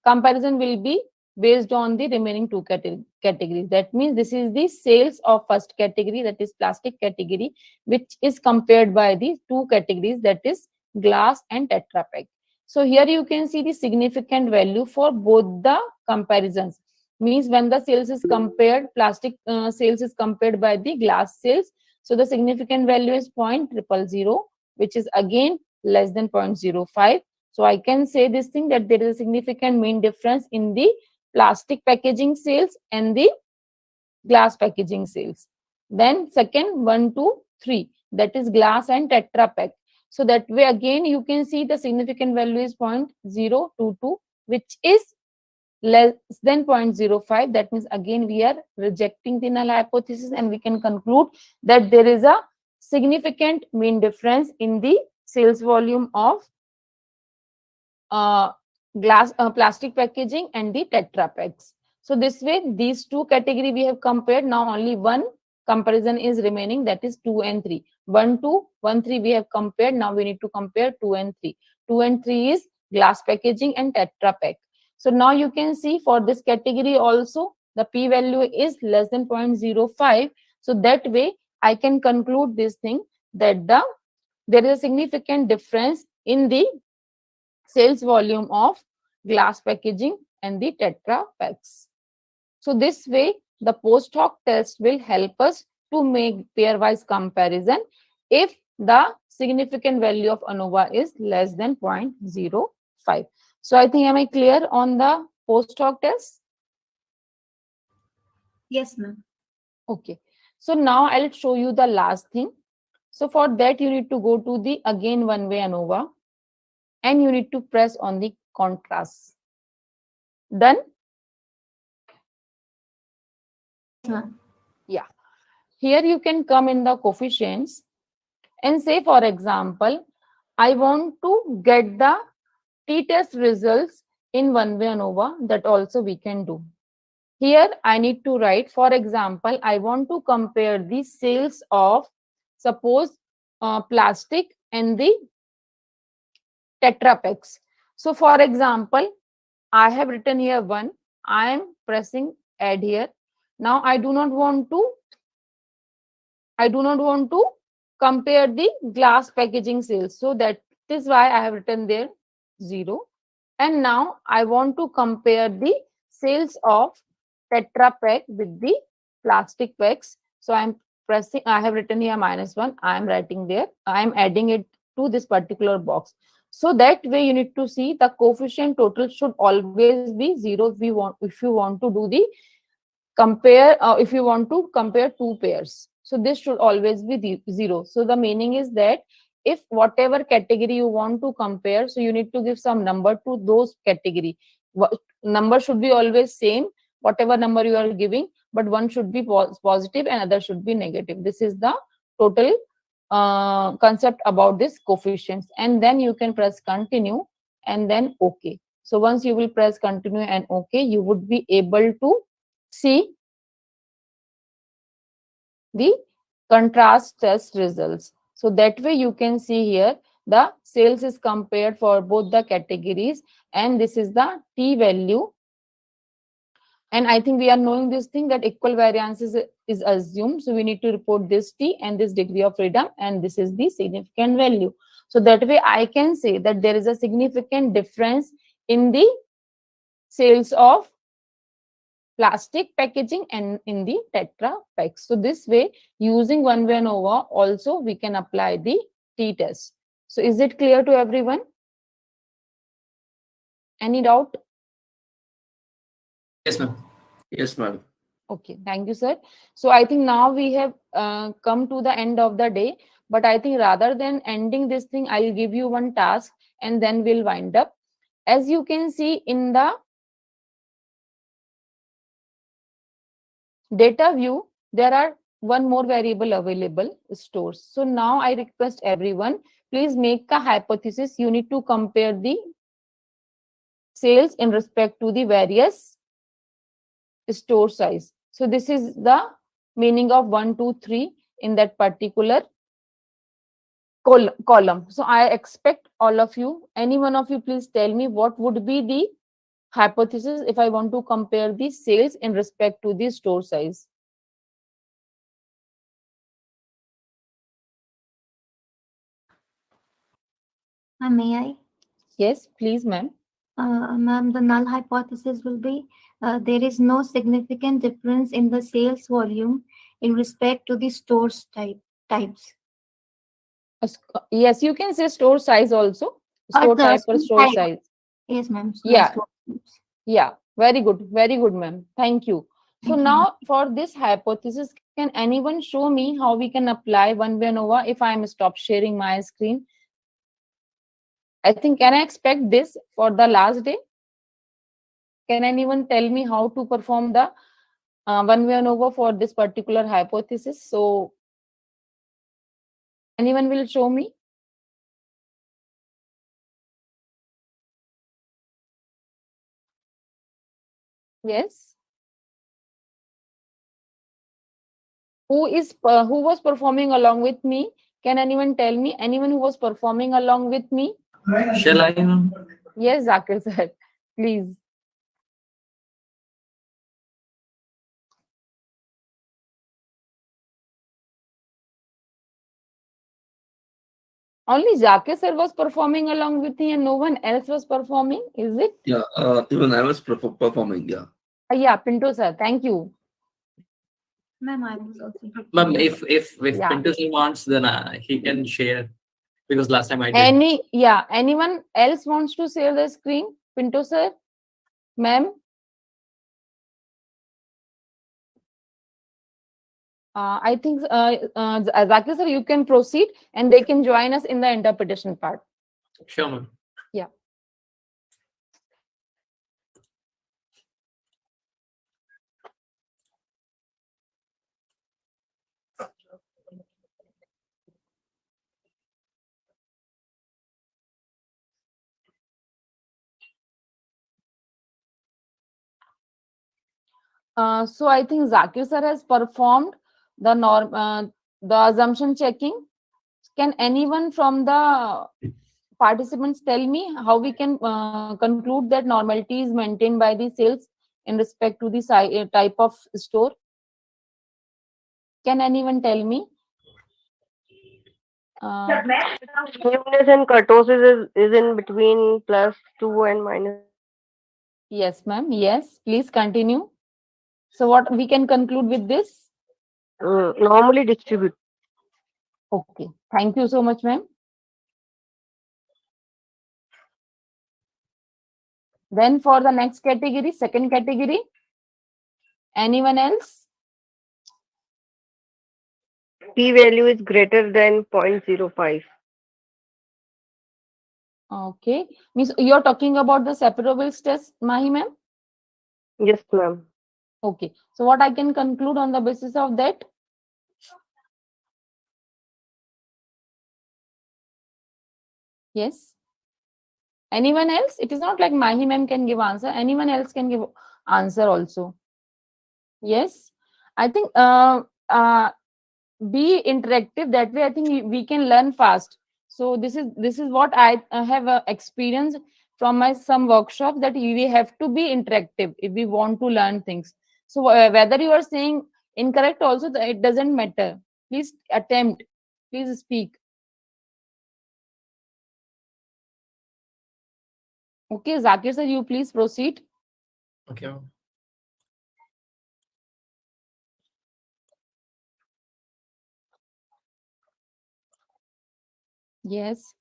comparison will be based on the remaining two categories. That means this is the sales of first category, that is plastic category, which is compared by the two categories, that is glass and Tetra Pak. So here you can see the significant value for both the comparisons. Means when the sales is compared, plastic sales is compared by the glass sales. So the significant value is 0.000, which is again less than 0.05. So I can say this thing, that there is a significant mean difference in the plastic packaging sales and the glass packaging sales. Then second, 1, 2, 3, that is glass and Tetra Pak. So that way again you can see the significant value is 0.022, which is less than 0.05. That means again we are rejecting the null hypothesis, and we can conclude that there is a significant mean difference in the sales volume of plastic packaging and the Tetra Paks. So this way these two category we have compared. Now only one comparison is remaining, that is 2 and 3. 1, 2, 1, 3 we have compared. Now we need to compare 2 and 3. 2 and 3 is glass packaging and Tetra Pak. So now you can see for this category also the p value is less than 0.05. So that way I can conclude this thing, that there is a significant difference in the sales volume of glass packaging and the Tetra Paks. So this way the post hoc test will help us to make pairwise comparison if the significant value of ANNOVA is less than 0.05. So I think, am I clear on the post hoc test? Yes, ma'am. Okay. So now I'll show you the last thing. So for that you need to go to the again one-way ANNOVA, and you need to press on the contrast. Done? Ma'am. Yeah. Here you can come in the coefficients and say, for example, I want to get the t-test results in one-way ANNOVA. That also we can do. Here I need to write, for example, I want to compare the sales of, suppose, plastic and the Tetra Paks. So for example, I have written here 1. I am pressing add here. Now I do not want to compare the glass packaging sales. So that is why I have written there 0. And now I want to compare the sales of Tetra Pak with the plastic packs. So I have written here -1. I am writing there. I am adding it to this particular box. So that way you need to see the coefficient total should always be 0 if you want to do the compare, if you want to compare two pairs. So this should always be 0. So the meaning is that if whatever category you want to compare, so you need to give some number to those category. Number should be always same, whatever number you are giving, but one should be positive and other should be negative. This is the total concept about this coefficients. And then you can press continue and then OK. So once you will press continue and OK, you would be able to see the contrast test results. So that way you can see here the sales is compared for both the categories, and this is the t value. And I think we are knowing this thing, that equal variance is assumed. So we need to report this t and this degree of freedom, and this is the significant value. So that way I can say that there is a significant difference in the sales of plastic packaging and in the Tetra Pak. So this way, using one-way ANNOVA, also we can apply the t-test. So is it clear to everyone? Any doubt? Yes, ma'am. Yes, ma'am. Okay, thank you, sir. So I think now we have come to the end of the day, but I think rather than ending this thing, I'll give you one task and then we'll wind up. As you can see in the data view, there are one more variable available, stores. So now I request everyone, please make a hypothesis. You need to compare the sales in respect to the various store size. So this is the meaning of 1, 2, 3 in that particular column. So I expect all of you, any one of you, please tell me what would be the hypothesis if I want to compare the sales in respect to the store size. May I? Yes, please, ma'am. Ma'am, the null hypothesis will be there is no significant difference in the sales volume in respect to the stores types. Yes, you can say store size also. Store The type or store store type. size. Yes, ma'am. Yeah, Store types. yeah. Very good, ma'am. Thank you. So Thank you, ma'am. now for this hypothesis, can anyone show me how we can apply one-way ANNOVA if I am stop sharing my screen? I think, can I expect this for the last day? Can anyone tell me how to perform the one-way ANNOVA for this particular hypothesis? So anyone will show me? Yes. Who was performing along with me? Can anyone tell me? Anyone who was performing along with me? Shall I, ma'am? Yes, Zakir sir, please. Only Zakir sir was performing along with me and no one else was performing, is it? Yeah, even I was performing. Yeah. Yeah, Pinto sir, thank you. Ma'am, I was also. Ma'am, if Yeah. Pinto sir wants, then he can share, because last time I did. Anyone else wants to share the screen? Pinto sir, ma'am. I think Zakir sir, you can proceed and they can join us in the interpretation part. Sure, ma'am. Yeah. So I think Zakir sir has performed the the assumption checking. Can anyone from the participants tell me how we can conclude that normality is maintained by the sales in respect to the type of store? Can anyone tell me? Newness and kurtosis is in between +2 and -2. Yes, ma'am. Yes, please continue. So what we can conclude with this? Normally distribute. Okay. Thank you so much, ma'am. Then for the next category, second category, anyone else? P-value is greater than 0.05. Okay. Means you're talking about the separables test, Mahi ma'am? Yes, ma'am. Okay. So what I can conclude on the basis of that? Yes. Anyone else? It is not like Mahi ma'am can give answer. Anyone else can give answer also. Yes. I think be interactive. That way, I think we can learn fast. So this is what I have experienced from my some workshops, that we have to be interactive if we want to learn things. So whether you are saying incorrect also, it doesn't matter. Please attempt. Please speak. Okay, Zakir sir, you please proceed. Okay, ma'am. Yes.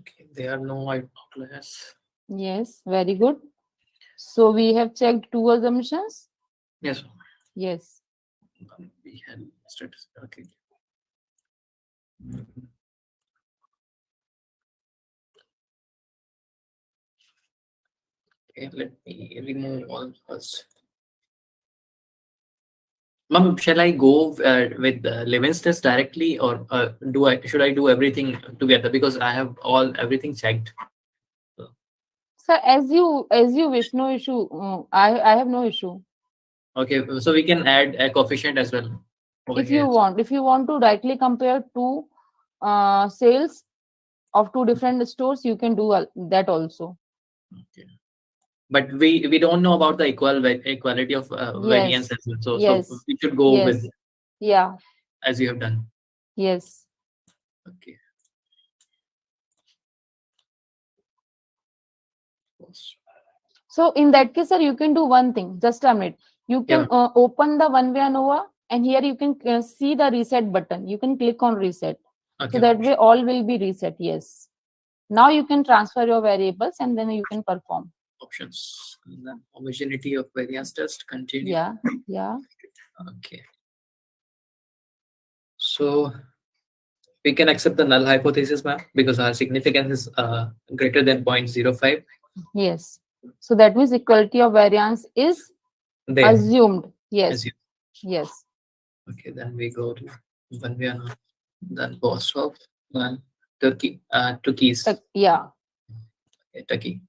Okay, there are no outliers. Yes, very good. So we have checked two assumptions. Yes, Yes. we had statistics. Okay. Okay, let me remove all first. Ma'am, shall I go with Levin's test directly, or should I do everything together, because I have everything checked? So as you wish, no issue. I have no issue. Okay, so we can add a coefficient as well over If here. you want to directly compare two sales of two different stores, you can do that also. Okay. But we don't know about the equality of variance Yes. as well. So Yes. we should go Yes. with Yeah. as you have done. Yes. Okay. So in that case, sir, you can do one thing. Just a minute. You can open the one-way ANNOVA, and here you can see the reset button. You can click on reset. Okay. So that way all will be reset. Yes. Now you can transfer your variables and then you can perform. Options. And then homogeneity of variance test. Continue. Yeah. Yeah. Okay. So we can accept the null hypothesis, ma'am, because our significance is greater than 0.05. Yes. So that means equality of variance is There. assumed. Yes. Assumed. Yes. Okay, then we go to one way or then post of Turkey. Turkey's. Yeah. Okay, Turkey.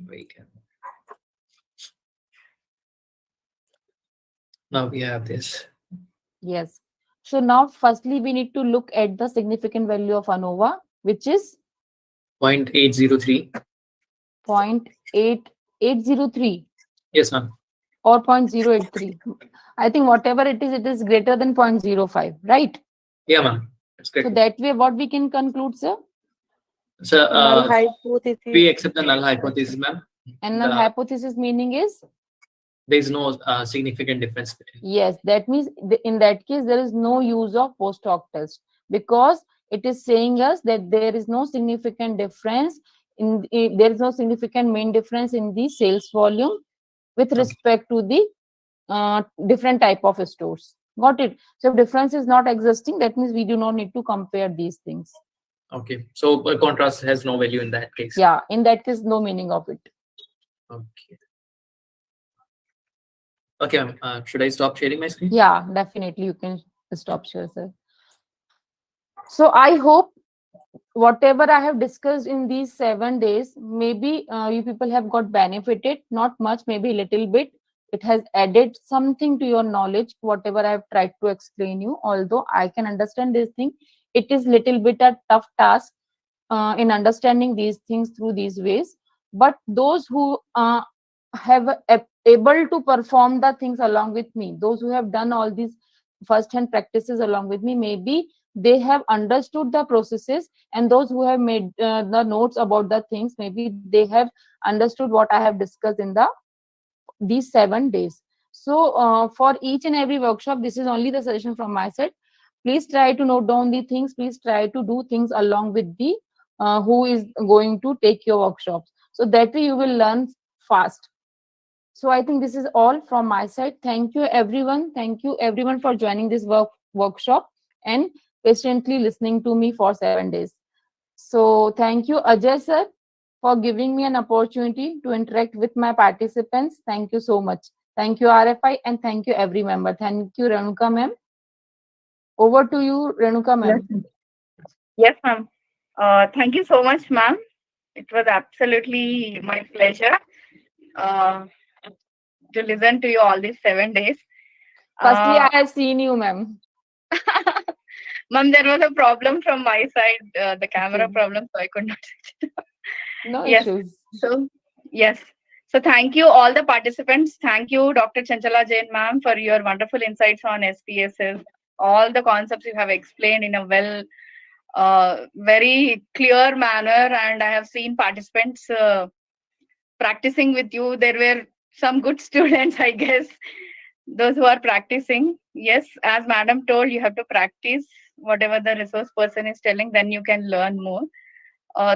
We can. Now we have this. Yes. So now firstly we need to look at the significant value of ANNOVA, which is 0.803. 0.8803. Yes, ma'am. Or 0.083. I think whatever it is greater than 0.05, right? Yeah, ma'am. That's So correct. that way, what we can conclude, sir? So Null hypothesis. we accept the null hypothesis, ma'am. And null hypothesis meaning is? There is no significant difference between. Yes, that means in that case, there is no use of post hoc test, because it is saying us that there is no significant difference there is no significant mean difference in the sales volume with respect to the different type of stores. Got it? So if difference is not existing, that means we do not need to compare these things. Okay, so contrast has no value in that case. Yeah, in that case, no meaning of it. Okay. Okay, should I stop sharing my screen? Yeah, definitely you can stop share, sir. So I hope whatever I have discussed in these 7 days, maybe you people have got benefited, not much, maybe a little bit. It has added something to your knowledge, whatever I have tried to explain you. Although I can understand this thing, it is little bit a tough task in understanding these things through these ways. But those who have able to perform the things along with me, those who have done all these first-hand practices along with me, maybe they have understood the processes, and those who have made the notes about the things, maybe they have understood what I have discussed in these 7 days. So for each and every workshop, this is only the suggestion from my side. Please try to note down the things. Please try to do things along with the who is going to take your workshops. So that way you will learn fast. So I think this is all from my side. Thank you, everyone. Thank you, everyone, for joining this workshop and patiently listening to me for 7 days. So thank you, Ajay sir, for giving me an opportunity to interact with my participants. Thank you so much. Thank you, RFI, and thank you, every member. Thank you, Renuka ma'am. Over to you, Renuka ma'am. Yes, ma'am. Thank you so much, ma'am. It was absolutely my pleasure to listen to you all these 7 days. Firstly, I have seen you, ma'am. Ma'am, there was a problem from my side, the camera problem, so I could not. No Yes. issues. So, yes. So thank you all the participants. Thank you, Dr. Chanchala Jain ma'am, for your wonderful insights on SPSS. All the concepts you have explained in a very clear manner, and I have seen participants practicing with you. There were some good students, I guess, those who are practicing. Yes, as madam told, you have to practice whatever the resource person is telling, then you can learn more.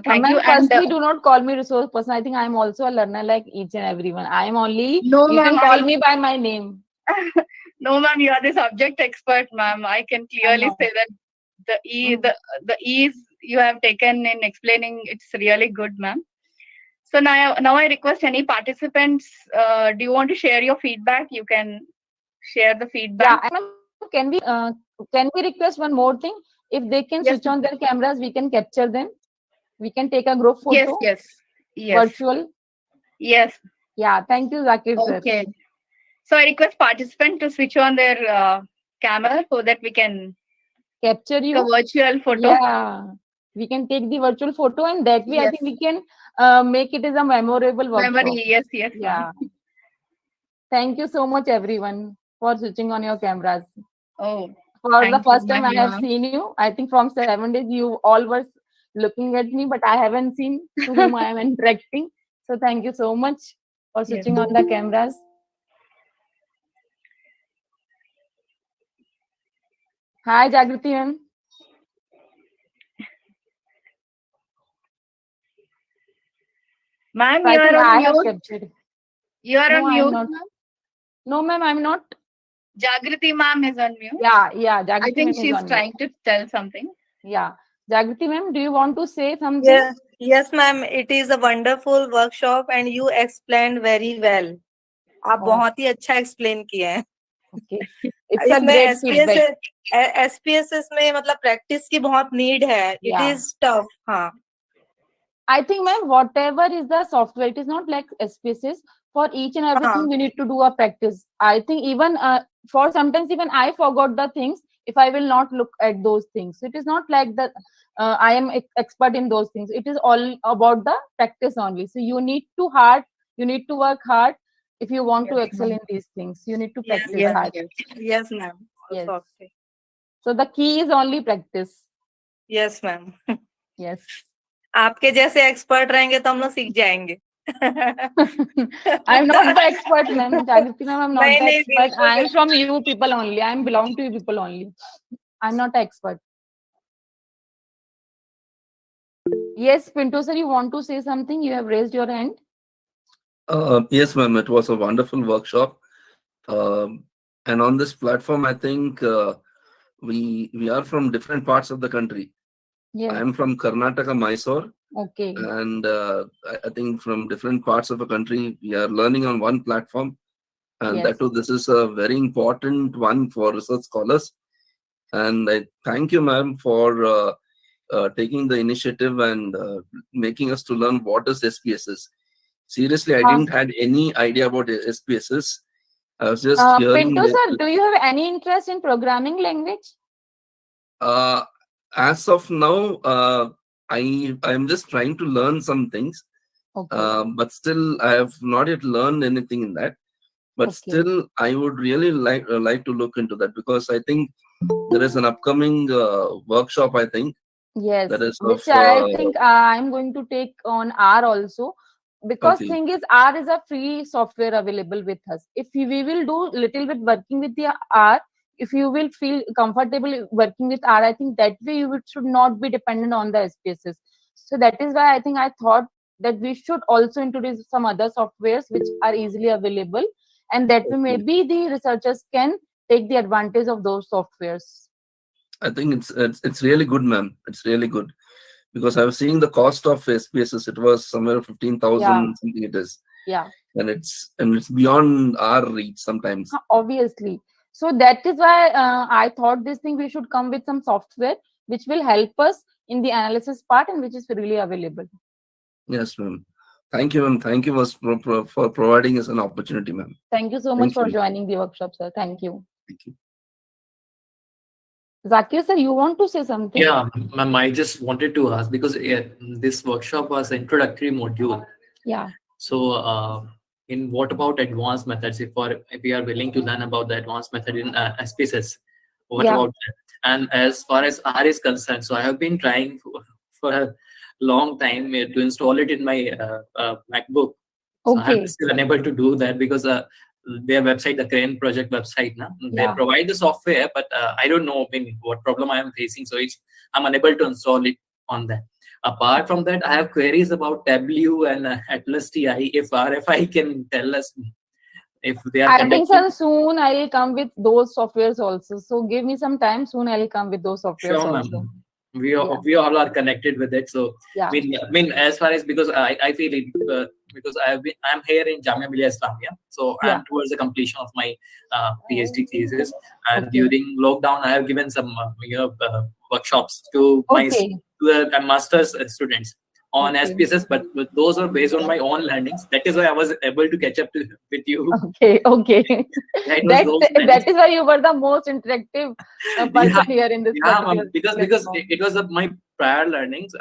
Thank you. Ma'am, And firstly, do not call me resource person. I think I am also a learner like each and everyone. I am only, no, you ma'am, can call me by my name. no, ma'am, you are the subject expert, ma'am. I can I clearly know. say that Mm. the ease you have taken in explaining, it's really good, ma'am. So now I request any participants. Do you want to share your feedback? You can share the feedback. Yeah, and ma'am, can we request one more thing? If they can Yes, switch on their cameras, we can capture them. We can take a group yes, photo, yes, yes, virtual. yes. Yeah, thank you, Zakir sir. Okay. So I request participants to switch on their camera so that we can Capture take a you. virtual photo. Yeah, we can take the virtual photo, and that way I Yes. think we can make it as a memorable workshop. Memory. Yes, yes, Yeah. ma'am. Thank you so much, everyone, for switching on your cameras. Oh, For the thank you, first time I have ma'am. seen you. I think from 7 days you all were looking at me, but I haven't seen to whom I am interacting. So thank you so much for Yes. switching on the cameras. Hi, Jagriti ma'am. Ma'am, So you I are think on I have mute. captured. You are No, on I am mute, not. ma'am. No, ma'am, I'm not. Jagriti ma'am is on mute. Yeah, I Jagriti think ma'am is she's on mute. trying to tell something. Yeah. Jagriti ma'am, do you want to say something? Yeah, yes, ma'am. It is a wonderful workshop and you explained very well. आप Oh, बहुत ही अच्छा explain किए हैं. okay. It's a इसमें great feedback. SPSS में मतलब practice की बहुत need है. It Yeah. is tough. हाँ. I think, ma'am, whatever is the software, it is not like SPSS. For each and everything, हाँ. we need to do a practice. I think even for sometimes even I forgot the things if I will not look at those things. It is not like that I am expert in those things. It is all about the practice only. So you need to work hard if you want to Yes, excel ma'am. in these things. You need to Yes, practice Yes, hard. yes. yes, ma'am. Yes. Also okay. So the key is only practice. Yes, ma'am. Yes. आपके जैसे expert रहेंगे तो हम लोग सीख जाएंगे. I'm not the expert, ma'am. Jagriti ma'am, I'm not नहीं the नहीं expert. बिल्कुल I'm नहीं. from you people only. I'm belong to you people only. I'm not an expert. Yes, Pinto sir, you want to say something? You have raised your hand. Yes, ma'am. It was a wonderful workshop. And on this platform, I think we are from different parts of the country. I Yes. am from Karnataka, Mysore, Okay. and I think from different parts of the country, we are learning on one platform. And Yes. that too, this is a very important one for research scholars. And I thank you, ma'am, for taking the initiative and making us to learn what is SPSS. Seriously, I didn't had any idea about SPSS. I was just hearing Pinto it. sir, do you have any interest in programming language? As of now, I'm just trying to learn some things, Okay. but still I have not yet learned anything in that. But Okay. still, I would really like to look into that, because I think there is an upcoming workshop. I think Yes, that is of which I think I'm going to take on R also, because okay. thing is R is a free software available with us. If we will do little bit working with the R, if you will feel comfortable working with R, I think that way you should not be dependent on the SPSS. So that is why I think I thought that we should also introduce some other softwares which are easily available, and that way Okay. maybe the researchers can take the advantage of those softwares. I think it's really good, ma'am. It's really good, because I was seeing the cost of SPSS. It was somewhere 15,000 Yeah. something it is, Yeah. and it's beyond our reach sometimes. Obviously. So that is why I thought this thing we should come with some software which will help us in the analysis part and which is freely available. Yes, ma'am. Thank you, ma'am. Thank you for providing us an opportunity, ma'am. Thank you so much Thank for you. joining the workshop, sir. Thank you. Thank you. Zakir sir, you want to say something? Yeah, ma'am, I just wanted to ask, because this workshop was introductory module. Yeah. So, in what about advanced methods? If we are willing to learn about the advanced method in SPSS, what Yeah. about that? And as far as R is concerned, so I have been trying for a long time to install it in my MacBook. So I'm Okay. still unable to do that, because their website, the Crane project website. Now they provide the software, but I don't know what problem I am facing, so I'm unable to install it on that. Apart from that, I have queries about Tableau and Atlas TI. If RFI can tell us if they are I think so soon I'll come with those softwares also. So give me some time. Soon I'll come with those softwares Sure, also. ma'am. We all are connected with it. So I mean, as far as, because I feel it because I'm here in Jamia Millia Islamia, so I'm towards the completion of my PhD thesis, and during lockdown I have given some workshops to my master's students on SPSS, but those are based on my own learnings. That is why I was able to catch up with you. Okay. That is why you were the most interactive person here in this particular because it was my prior learnings,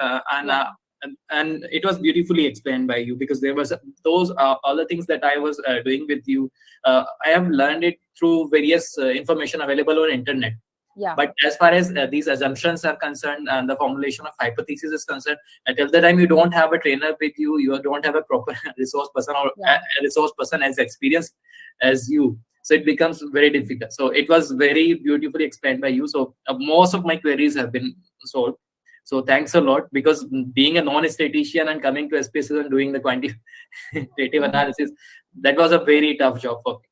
and it was beautifully explained by you, because there was those other things that I was doing with you. I have learned it through various information available on internet. But as far as these assumptions are concerned and the formulation of hypothesis is concerned, until the time you don't have a trainer with you, you don't have a proper resource person, or a resource person as experienced as you. So it becomes very difficult. So it was very beautifully explained by you. So most of my queries have been solved. So thanks a lot, because being a non-statistician and coming to SPSS and doing the quantitative analysis, that was a very tough job for me.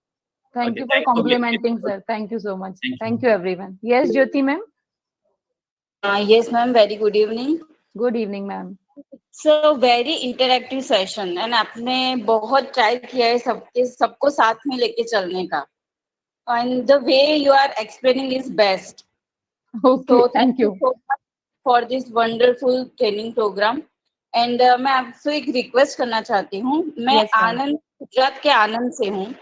Thank you for complimenting, sir. Thank you so much. Thank you, everyone. Yes, Jyoti ma'am. Yes, ma'am. Very good evening. Good evening, ma'am. So very interactive session, and आपने बहुत try किया है सबको साथ में लेके चलने का. And the way you are explaining is best. Okay, so thank you so much for this wonderful training program. And मैं आपसे एक रिक्वेस्ट करना चाहती हूँ. मैं आनंद, गुजरात के आनंद से हूँ.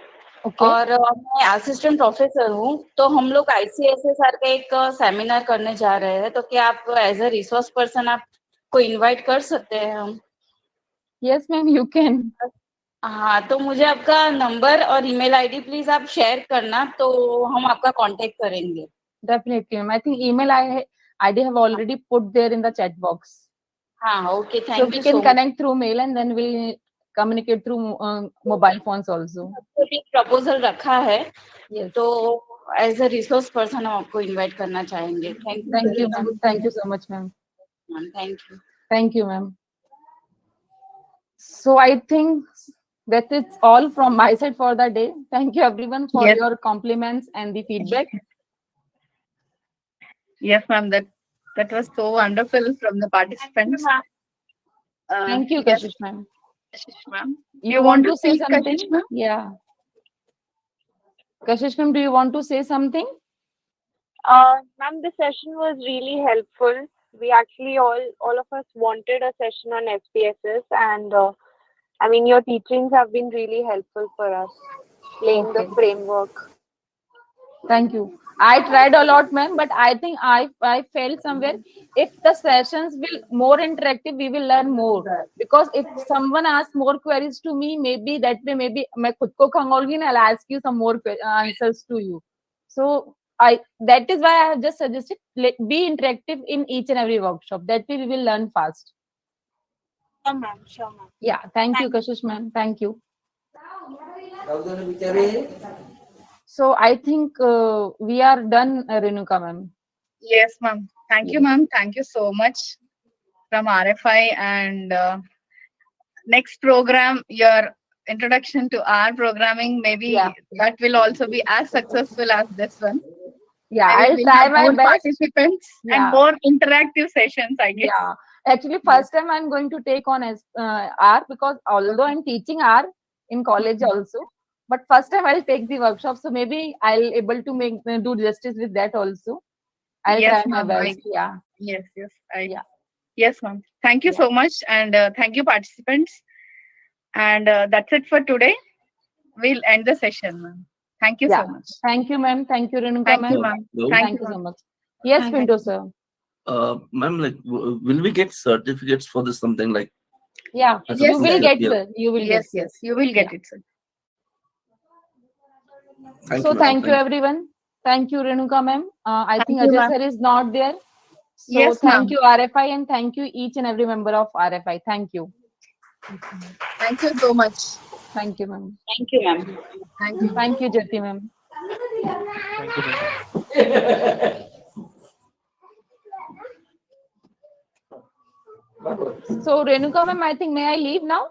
और मैं असिस्टेंट प्रोफेसर हूँ. तो हम लोग ICSSR का एक सेमिनार करने जा रहे हैं. तो क्या आप एज अ रिसोर्स पर्सन आपको इनवाइट कर सकते हैं हम? Yes ma'am, you can. हाँ, तो मुझे आपका नंबर और ईमेल आईडी प्लीज आप शेयर करना, तो हम आपका कांटेक्ट करेंगे. Definitely, ma'am. I think email ID have already put there in the chat box. हाँ, okay, thank so you. we can connect through mail and then we'll communicate through mobile phones also. एक proposal रखा है, तो as a resource person हम आपको invite करना चाहेंगे. Thank you, ma'am. Thank you so much, ma'am. Thank you. Thank you, ma'am. So I think that is all from my side for the day. Thank you, everyone, for your compliments and the feedback. Yes, ma'am. That was so wonderful from the participants. Thank you, Kashish ma'am. Kashish ma'am, you want to say speak, something? Kashish ma'am? Yeah. Kashish ma'am, do you want to say something? Ma'am, the session was really helpful. We actually all of us wanted a session on SPSS, and I mean, your teachings have been really helpful for us, laying the framework. Thank you. I tried a lot, ma'am, but I think I felt somewhere, if the sessions will more interactive, we will learn more. Because if someone asks more queries to me, maybe that way, maybe मैं खुद को खंगोलगी and I'll ask you some more answers to you. So that is why I have just suggested be interactive in each and every workshop. That way we will learn fast. Sure, ma'am. Sure, ma'am. Yeah. Thank you, Kashish ma'am. Thank you. So I think we are done, Renuka ma'am. Yes, ma'am. Thank you, ma'am. Thank you so much from RFI. And next program, your introduction to R programming, maybe that will also be as successful as this one. Yeah, I'll try my more best. Participants and more interactive sessions, I guess. Yeah. Actually, first time I'm going to take on R, because although I'm teaching R in college also, but first time I'll take the workshop, so maybe I'll able to do justice with that also. I'll try my best. Yes, ma'am. Thank you so much, and thank you, participants. And that's it for today. We'll end the session, ma'am. Thank you so much. Thank you, ma'am. Thank you, Renuka ma'am. Thank you, ma'am. Thank you so much. Yes, Pinto sir. Ma'am, like, will we get certificates for this? Something like? Yeah, you will get, sir. You will get. Yes, you will get it, sir. Thank you, everyone. Thank you, Renuka ma'am. I think Ajay sir is not there. So Yes, thank you, RFI, and thank you each and every member of RFI. Thank you. Thank you so much. Thank you, ma'am. Thank you, ma'am. Thank you, Jyoti, ma'am. Thank you, ma'am. So, Renuka, ma'am, I think, may I leave now?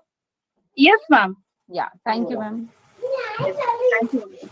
Yes, ma'am. Yeah, thank you, ma'am. Yes. Thank you.